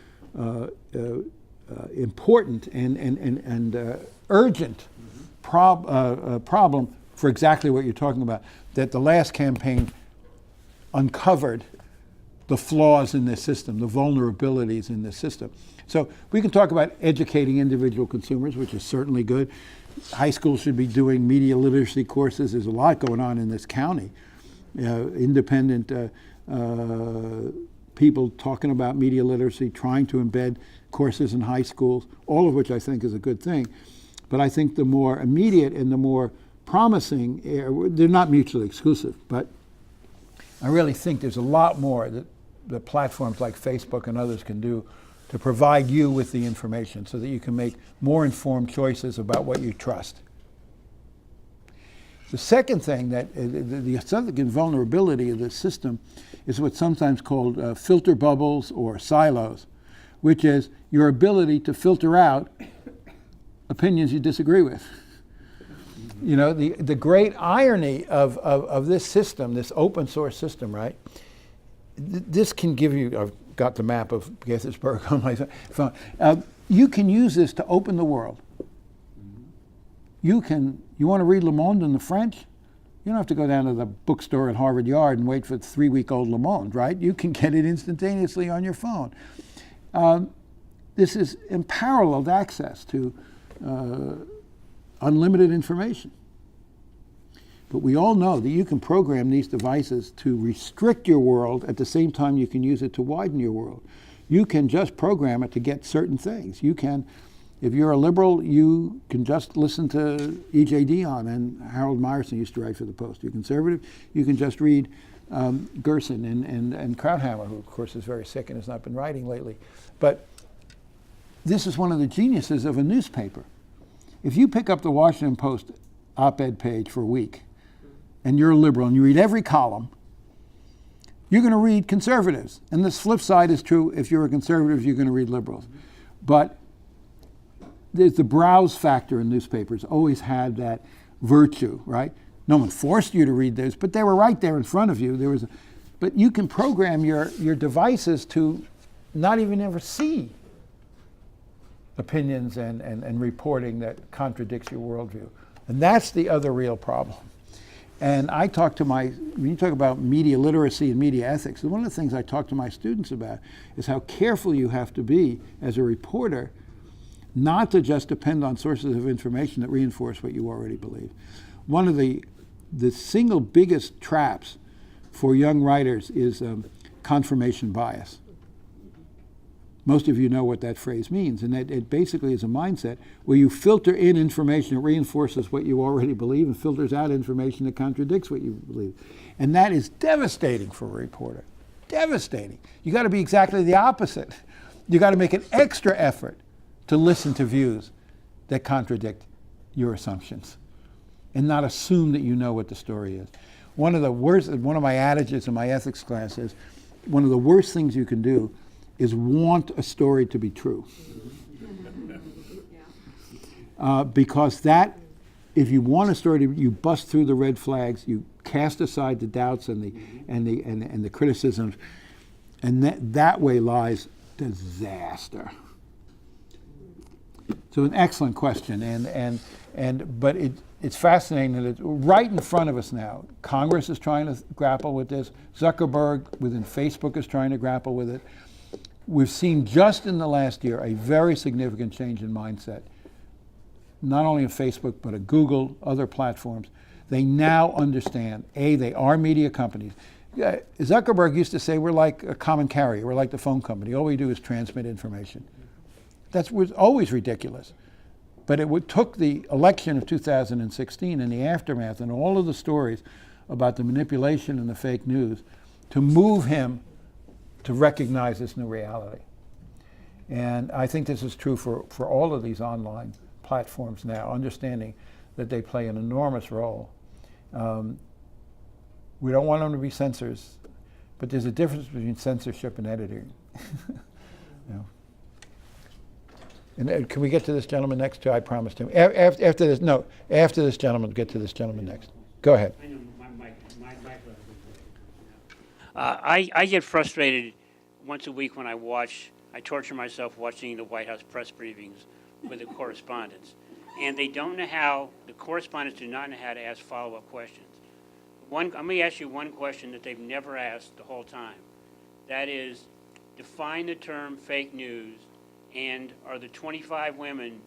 important and urgent problem for exactly what you're talking about, that the last campaign uncovered the flaws in this system, the vulnerabilities in this system. So we can talk about educating individual consumers, which is certainly good. High schools should be doing media literacy courses. There's a lot going on in this county. Independent people talking about media literacy, trying to embed courses in high schools, all of which I think is a good thing. But I think the more immediate and the more promising, they're not mutually exclusive, but I really think there's a lot more that the platforms like Facebook and others can do to provide you with the information so that you can make more informed choices about what you trust. The second thing that the significant vulnerability of this system is what's sometimes called filter bubbles or silos, which is your ability to filter out opinions you disagree with. You know, the great irony of this system, this open source system, right? This can give you, I've got the map of Gettysburg on my phone. You can use this to open the world. You want to read Le Monde in the French? You don't have to go down to the bookstore at Harvard Yard and wait for the 3-week-old Le Monde, right? You can get it instantaneously on your phone. This is unparalleled access to unlimited information. But we all know that you can program these devices to restrict your world at the same time you can use it to widen your world. You can just program it to get certain things. You can, if you're a liberal, you can just listen to E.J. Dionne and Harold Meyerson used to write for the Post. You're conservative, you can just read Gerson and Krauthammer, who of course is very sick and has not been writing lately. But this is one of the geniuses of a newspaper. If you pick up the Washington Post op-ed page for a week, and you're a liberal and you read every column, you're going to read conservatives. And this flip side is true. If you're a conservative, you're going to read liberals. But there's the browse factor in newspapers, always had that virtue, right? No one forced you to read those, but they were right there in front of you. But you can program your devices to not even ever see opinions and reporting that contradicts your worldview. And that's the other real problem. And I talk to when you talk about media literacy and media ethics, one of the things I talk to my students about is how careful you have to be as a reporter not to just depend on sources of information that reinforce what you already believe. One of the single biggest traps for young writers is confirmation bias. Most of you know what that phrase means, and it basically is a mindset where you filter in information that reinforces what you already believe and filters out information that contradicts what you believe. And that is devastating for a reporter. Devastating. You got to be exactly the opposite. You got to make an extra effort to listen to views that contradict your assumptions and not assume that you know what the story is. One of my adages in my ethics class is one of the worst things you can do is want a story to be true. Because if you want a story you bust through the red flags, you cast aside the doubts and the criticisms, and that way lies disaster. So an excellent question, but it's fascinating that it's right in front of us now. Congress is trying to grapple with this. Zuckerberg within Facebook is trying to grapple with it. We've seen just in the last year a very significant change in mindset, not only of Facebook, but of Google, other platforms. They now understand, they are media companies. Zuckerberg used to say, we're like a common carrier, we're like the phone company. All we do is transmit information. That was always ridiculous. But it took the election of 2016 and the aftermath and all of the stories about the manipulation and the fake news to move him to recognize this new reality. And I think this is true for all of these online platforms now, understanding that they play an enormous role. We don't want them to be censors, but there's a difference between censorship and editing. You know. And can we get to this gentleman next too? I promised him. After this gentleman, get to this gentleman next. Go ahead. I know, I get frustrated once a week when I torture myself watching the White House press briefings with the correspondents. And the correspondents do not know how to ask follow-up questions. I'm going to ask you one question that they've never asked the whole time. That is, define the term fake news, and are the 25 women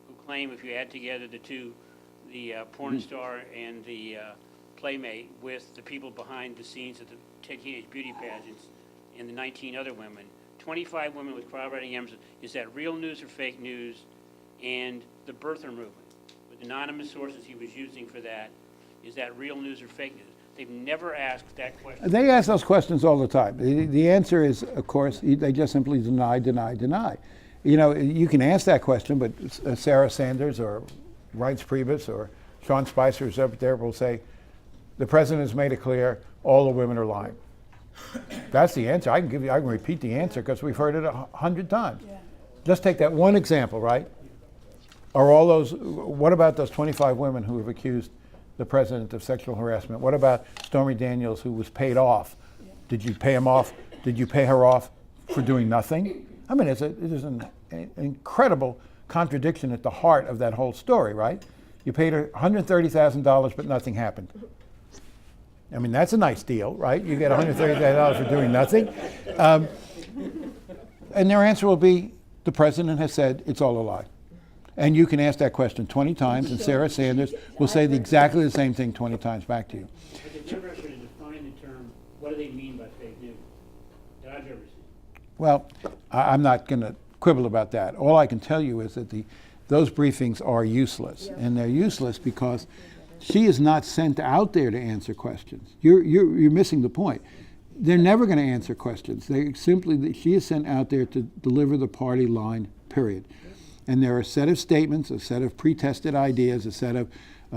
who claim, if you add together the porn star and the playmate with the people behind the scenes of the teenage beauty pageants and the 19 other women, 25 women with corroborating evidence, is that real news or fake news? And the birther movement, with anonymous sources he was using for that, is that real news or fake news? They've never asked that question. They ask those questions all the time. The answer is, of course, they just simply deny, deny, deny. You know, you can ask that question, but Sarah Sanders or Reince Priebus or Sean Spicer who's up there will say, the president has made it clear all the women are lying. That's the answer. I can repeat the answer because we've heard it 100 times. Yeah. Just take that one example, right? What about those 25 women who have accused the president of sexual harassment? What about Stormy Daniels, who was paid off? Yeah. Did you pay him off? Did you pay her off for doing nothing? I mean, it is an incredible contradiction at the heart of that whole story, right? You paid her $130,000, but nothing happened. I mean, that's a nice deal, right? You get $130,000 for doing nothing. And their answer will be, the president has said it's all a lie. And you can ask that question 20 times, and Sarah Sanders will say exactly the same thing 20 times back to you. But they've never actually defined the term, what do they mean by fake news, that I've ever seen. Well, I'm not going to quibble about that. All I can tell you is that those briefings are useless, and they're useless because she is not sent out there to answer questions. You're missing the point. They're never going to answer questions. She is sent out there to deliver the party line, period. And there are a set of statements, a set of pre-tested ideas, a set of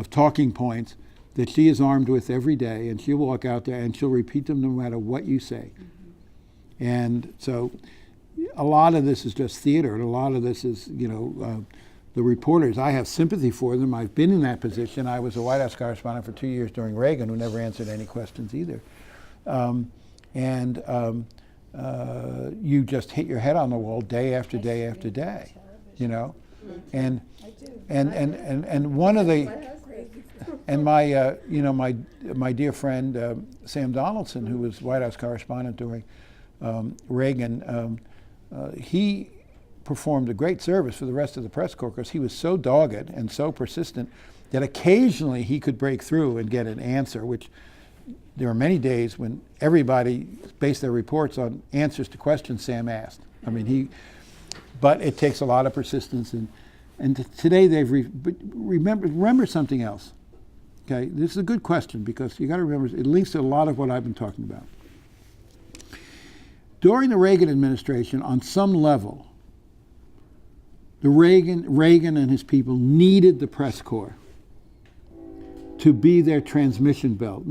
talking points that she is armed with every day, and she'll walk out there and she'll repeat them no matter what you say. Mm-hmm. And so a lot of this is just theater, and a lot of this is, the reporters. I have sympathy for them. I've been in that position. I was a White House correspondent for 2 years during Reagan, who never answered any questions either. You just hit your head on the wall day after day after day, and one of the, and my dear friend Sam Donaldson, who was White House correspondent during Reagan, he performed a great service for the rest of the press corps because he was so dogged and so persistent that occasionally he could break through and get an answer, which there were many days when everybody based their reports on answers to questions Sam asked. I mean, but it takes a lot of persistence, and today they've remember something else. Okay, this is a good question because you got to remember it links to a lot of what I've been talking about. During the Reagan administration, on some level, Reagan and his people needed the press corps to be their transmission belt,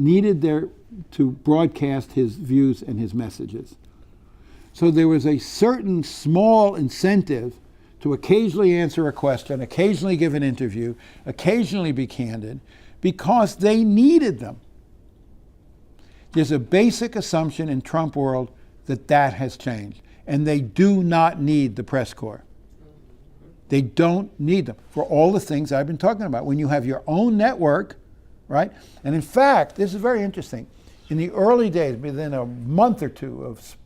to broadcast his views and his messages. So there was a certain small incentive to occasionally answer a question, occasionally give an interview, occasionally be candid, because they needed them. There's a basic assumption in Trump world that has changed, and they do not need the press corps. They don't need them for all the things I've been talking about. When you have your own network, right? And in fact, this is very interesting. In the early days, within a month or two of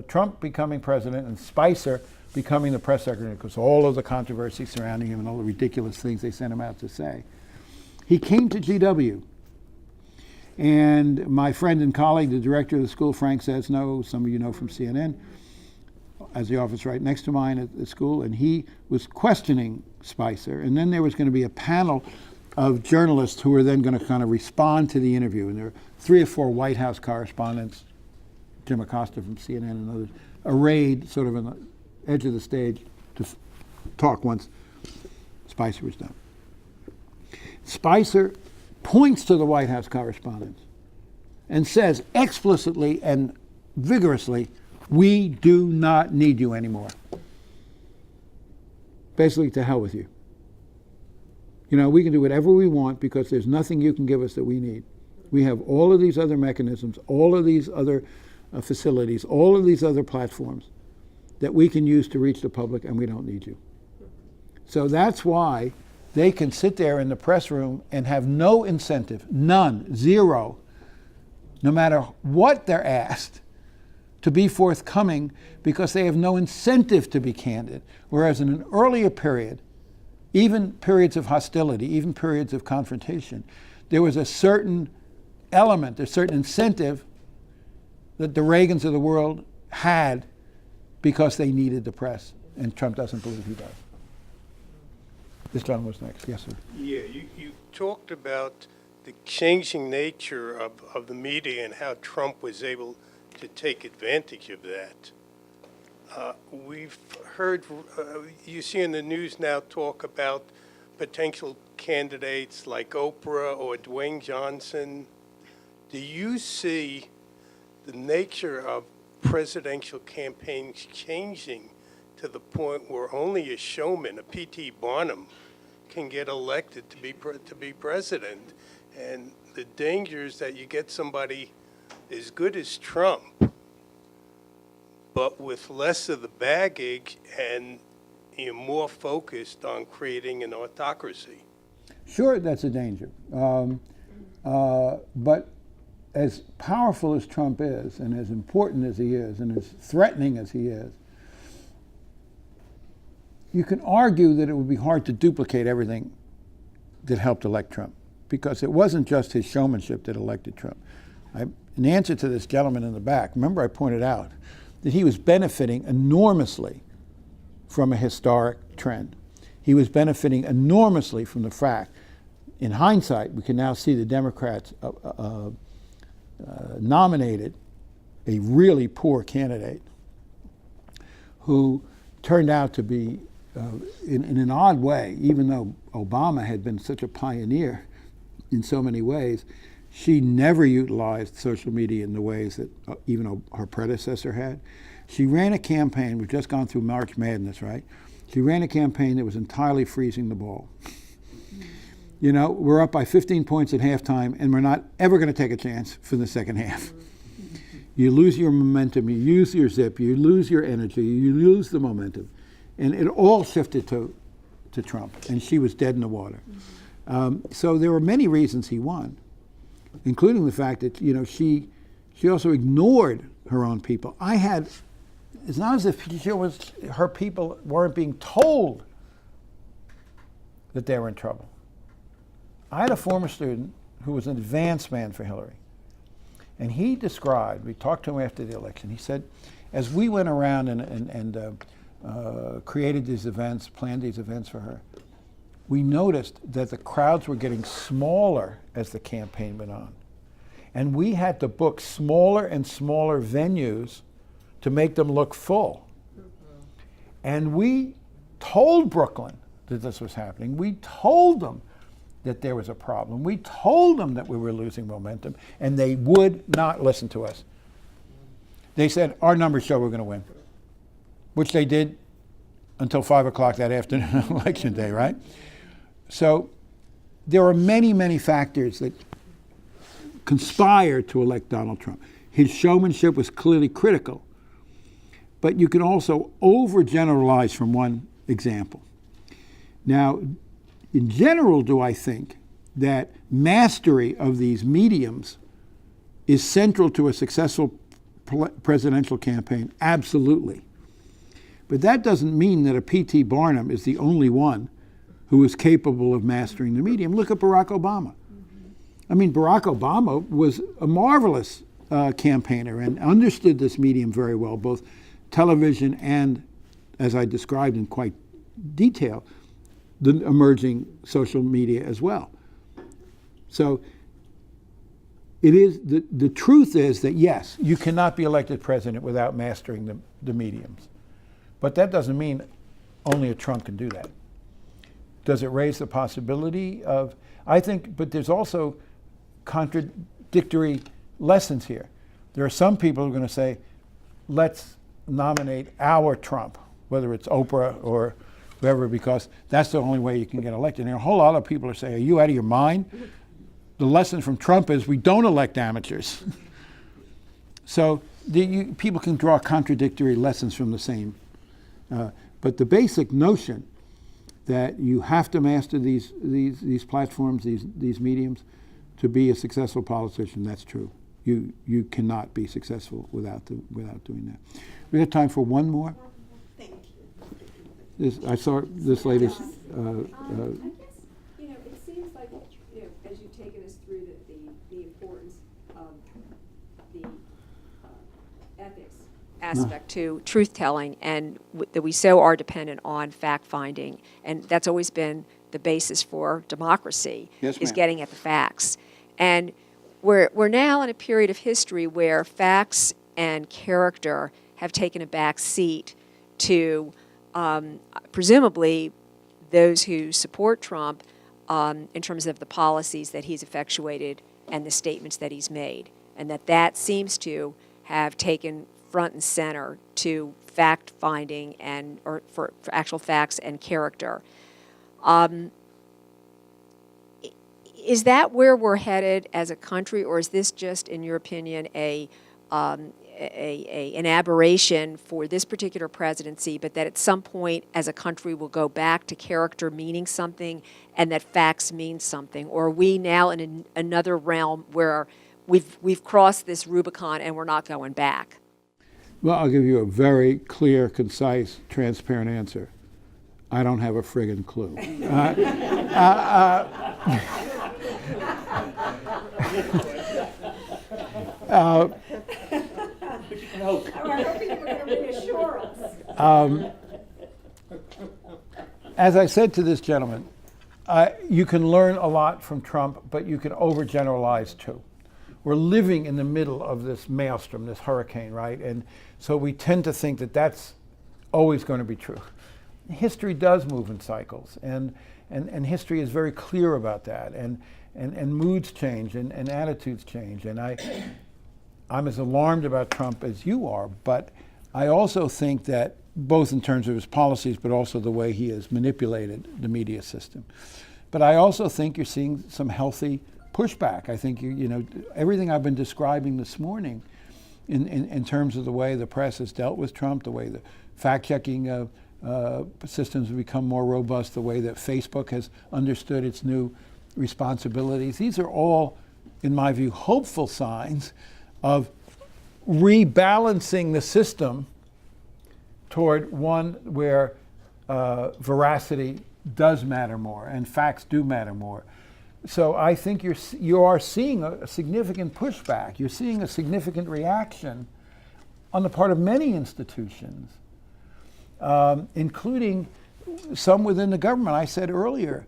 Trump becoming president and Spicer becoming the press secretary, because all of the controversy surrounding him and all the ridiculous things they sent him out to say, he came to GW. And my friend and colleague, the director of the school, Frank Sesno, some of you know from CNN, as the office right next to mine at the school, and he was questioning Spicer. And then there was going to be a panel of journalists who were then going to kind of respond to the interview. And there were 3 or 4 White House correspondents, Jim Acosta from CNN and others, arrayed sort of on the edge of the stage to talk once Spicer was done. Spicer points to the White House correspondents and says explicitly and vigorously, "We do not need you anymore." Basically, to hell with you. We can do whatever we want because there's nothing you can give us that we need. We have all of these other mechanisms, all of these other facilities, all of these other platforms that we can use to reach the public, and we don't need you. So that's why they can sit there in the press room and have no incentive, none, zero, no matter what they're asked, to be forthcoming because they have no incentive to be candid. Whereas in an earlier period, even periods of hostility, even periods of confrontation, there was a certain element, a certain incentive that the Reagans of the world had because they needed the press, and Trump doesn't believe he does. This gentleman was next. Yes, sir. Yeah, you talked about the changing nature of the media and how Trump was able to take advantage of that. We've heard, you see in the news now talk about potential candidates like Oprah or Dwayne Johnson. Do you see the nature of presidential campaigns changing to the point where only a showman, a P.T. Barnum, can get elected to be president? And the danger is that you get somebody as good as Trump, but with less of the baggage and you're more focused on creating an autocracy. Sure, that's a danger. But as powerful as Trump is, and as important as he is, and as threatening as he is, you can argue that it would be hard to duplicate everything that helped elect Trump, because it wasn't just his showmanship that elected Trump. In answer to this gentleman in the back, remember I pointed out that he was benefiting enormously from a historic trend. He was benefiting enormously from the fact, in hindsight, we can now see the Democrats nominated a really poor candidate who turned out to be, in an odd way, even though Obama had been such a pioneer in so many ways, she never utilized social media in the ways that even her predecessor had. She ran a campaign, we've just gone through March Madness, right? She ran a campaign that was entirely freezing the ball. You know, we're up by 15 points at halftime, and we're not ever going to take a chance for the second half. You lose your momentum, you use your zip, you lose your energy, you lose the momentum. And it all shifted to Trump, and she was dead in the water. So there were many reasons he won, including the fact that, you know, she also ignored her own people. It's not as if her people weren't being told that they were in trouble. I had a former student who was an advance man for Hillary. And he described, we talked to him after the election, he said, as we went around and created these events, planned these events for her, we noticed that the crowds were getting smaller as the campaign went on. And we had to book smaller and smaller venues to make them look full. And we told Brooklyn that this was happening. We told them that there was a problem. We told them that we were losing momentum, and they would not listen to us. They said, our numbers show we're going to win, which they did until 5 o'clock that afternoon, election day, right? So there are many, many factors that conspired to elect Donald Trump. His showmanship was clearly critical, but you can also overgeneralize from one example. Now, in general, do I think that mastery of these mediums is central to a successful presidential campaign? Absolutely. But that doesn't mean that a P.T. Barnum is the only one who is capable of mastering the medium. Look at Barack Obama. I mean, Barack Obama was a marvelous campaigner and understood this medium very well, both television and, as I described in quite detail, the emerging social media as well. So it is the truth is that, yes, you cannot be elected president without mastering the mediums. But that doesn't mean only a Trump can do that. Does it raise the possibility of, I think, but there's also contradictory lessons here. There are some people who are going to say, let's nominate our Trump, whether it's Oprah or whoever, because that's the only way you can get elected. And a whole lot of people are saying, are you out of your mind? The lesson from Trump is we don't elect amateurs. So people can draw contradictory lessons from the same. But the basic notion that you have to master these platforms, these mediums, to be a successful politician, that's true. You cannot be successful without doing that. We have time for one more. I saw this lady's. I guess, it seems like, as you've taken us through the importance of the ethics aspect to truth-telling, and that we so are dependent on fact-finding, and that's always been the basis for democracy, Yes, is ma'am. getting at the facts. And we're now in a period of history where facts and character have taken a back seat to presumably those who support Trump in terms of the policies that he's effectuated and the statements that he's made, and that seems to have taken front and center to fact finding and or for actual facts and character. Is that where we're headed as a country, or is this just, in your opinion, an aberration for this particular presidency, but that at some point as a country we'll go back to character meaning something and that facts mean something? Or are we now in another realm where we've crossed this Rubicon and we're not going back? Well, I'll give you a very clear, concise, transparent answer. I don't have a friggin' clue. As I said to this gentleman, you can learn a lot from Trump, but you can overgeneralize too. We're living in the middle of this maelstrom, this hurricane, right? And so we tend to think that that's always going to be true. History does move in cycles, and history is very clear about that, and moods change, and attitudes change. And I'm as alarmed about Trump as you are, but I also think that both in terms of his policies, but also the way he has manipulated the media system. But I also think you're seeing some healthy pushback. I think you know everything I've been describing this morning, in terms of the way the press has dealt with Trump, the way the fact-checking systems have become more robust, the way that Facebook has understood its new responsibilities. These are all, in my view, hopeful signs of rebalancing the system toward one where veracity does matter more and facts do matter more. So I think you are seeing a significant pushback. You're seeing a significant reaction on the part of many institutions, including some within the government. I said earlier,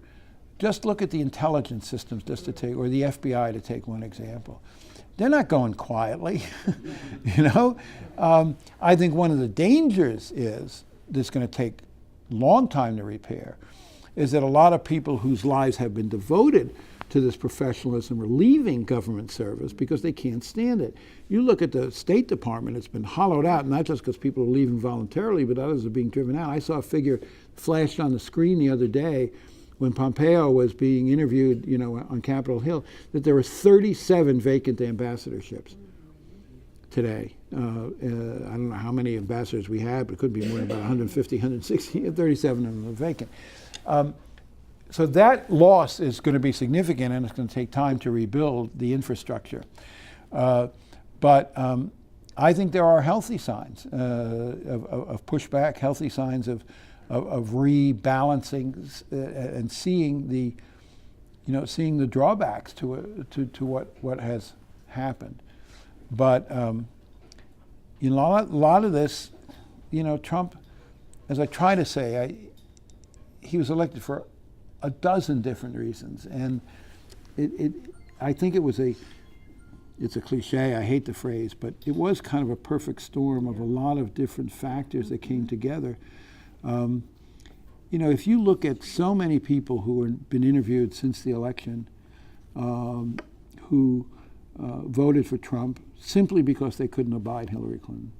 just look at the intelligence systems, just to take, or the FBI to take one example. They're not going quietly, you know. I think one of the dangers is that's going to take a long time to repair, is that a lot of people whose lives have been devoted to this professionalism are leaving government service because they can't stand it. You look at the State Department, it's been hollowed out, not just because people are leaving voluntarily, but others are being driven out. I saw a figure flashed on the screen the other day when Pompeo was being interviewed, you know, on Capitol Hill, that there were 37 vacant ambassadorships today. I don't know how many ambassadors we had, but it could be more than about 150, 160, 37 of them are vacant. So that loss is going to be significant, and it's going to take time to rebuild the infrastructure. But I think there are healthy signs of pushback, healthy signs of rebalancing, and seeing the drawbacks to what has happened. But a lot of this, you know, Trump, as I try to say, he was elected for a dozen different reasons, and I think it's a cliche, I hate the phrase, but it was kind of a perfect storm of a lot of different factors that came together. You know, if you look at so many people who have been interviewed since the election, who voted for Trump simply because they couldn't abide Hillary Clinton.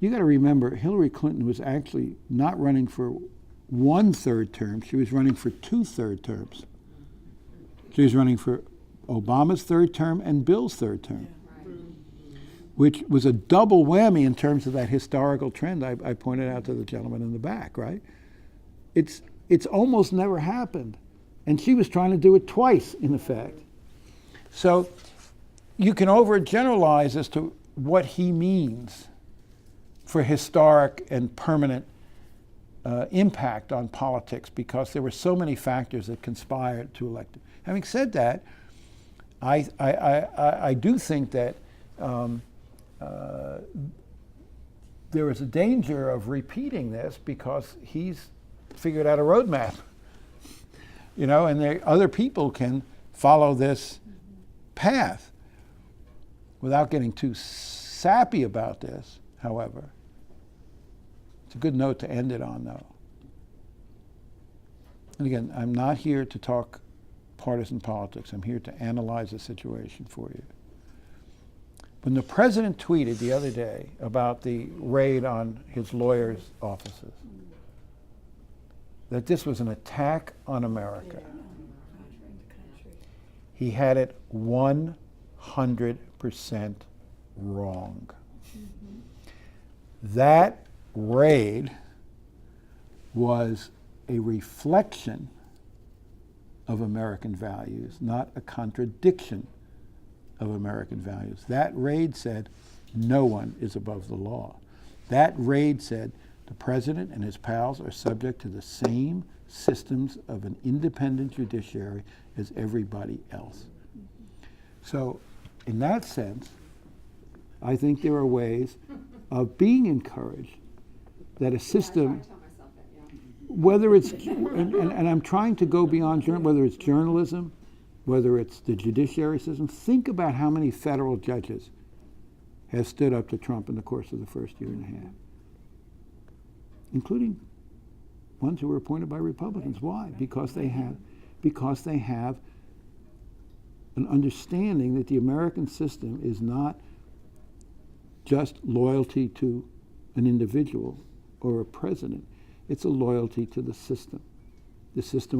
You got to remember, Hillary Clinton was actually not running for 1/3 term, she was running for 2/3 terms. She was running for Obama's 3rd term and Bill's 3rd term, which was a double whammy in terms of that historical trend I pointed out to the gentleman in the back, right? It's almost never happened. And she was trying to do it twice, in effect. So you can overgeneralize as to what he means for historic and permanent impact on politics, because there were so many factors that conspired to elect him. Having said that, I do think that there is a danger of repeating this because he's figured out a roadmap. And other people can follow this path. Without getting too sappy about this, however, it's a good note to end it on, though. And again, I'm not here to talk partisan politics. I'm here to analyze the situation for you. When the president tweeted the other day about the raid on his lawyers' offices, that this was an attack on America, he had it 100% wrong. That raid was a reflection of American values, not a contradiction of American values. That raid said no one is above the law. That raid said the president and his pals are subject to the same systems of an independent judiciary as everybody else. So, in that sense, I think there are ways of being encouraged that a system, whether it's, and I'm trying to go beyond, whether it's journalism, whether it's the judiciary system, think about how many federal judges have stood up to Trump in the course of the first year and a half, including ones who were appointed by Republicans. Why? Because they have an understanding that the American system is not just loyalty to an individual or a president. It's a loyalty to the system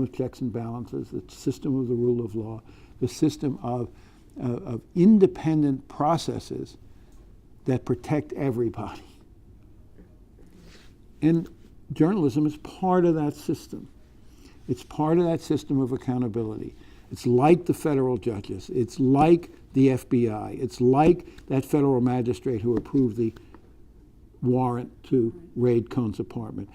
of checks and balances, the system of the rule of law, the system of independent processes that protect everybody. And journalism is part of that system. It's part of that system of accountability. It's like the federal judges. It's like the FBI. It's like that federal magistrate who approved the warrant to raid Cohn's apartment.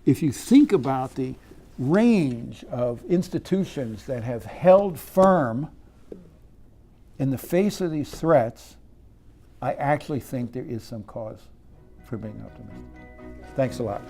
If you think about the range of institutions that have held firm in the face of these threats, I actually think there is some cause for being optimistic. Thanks a lot.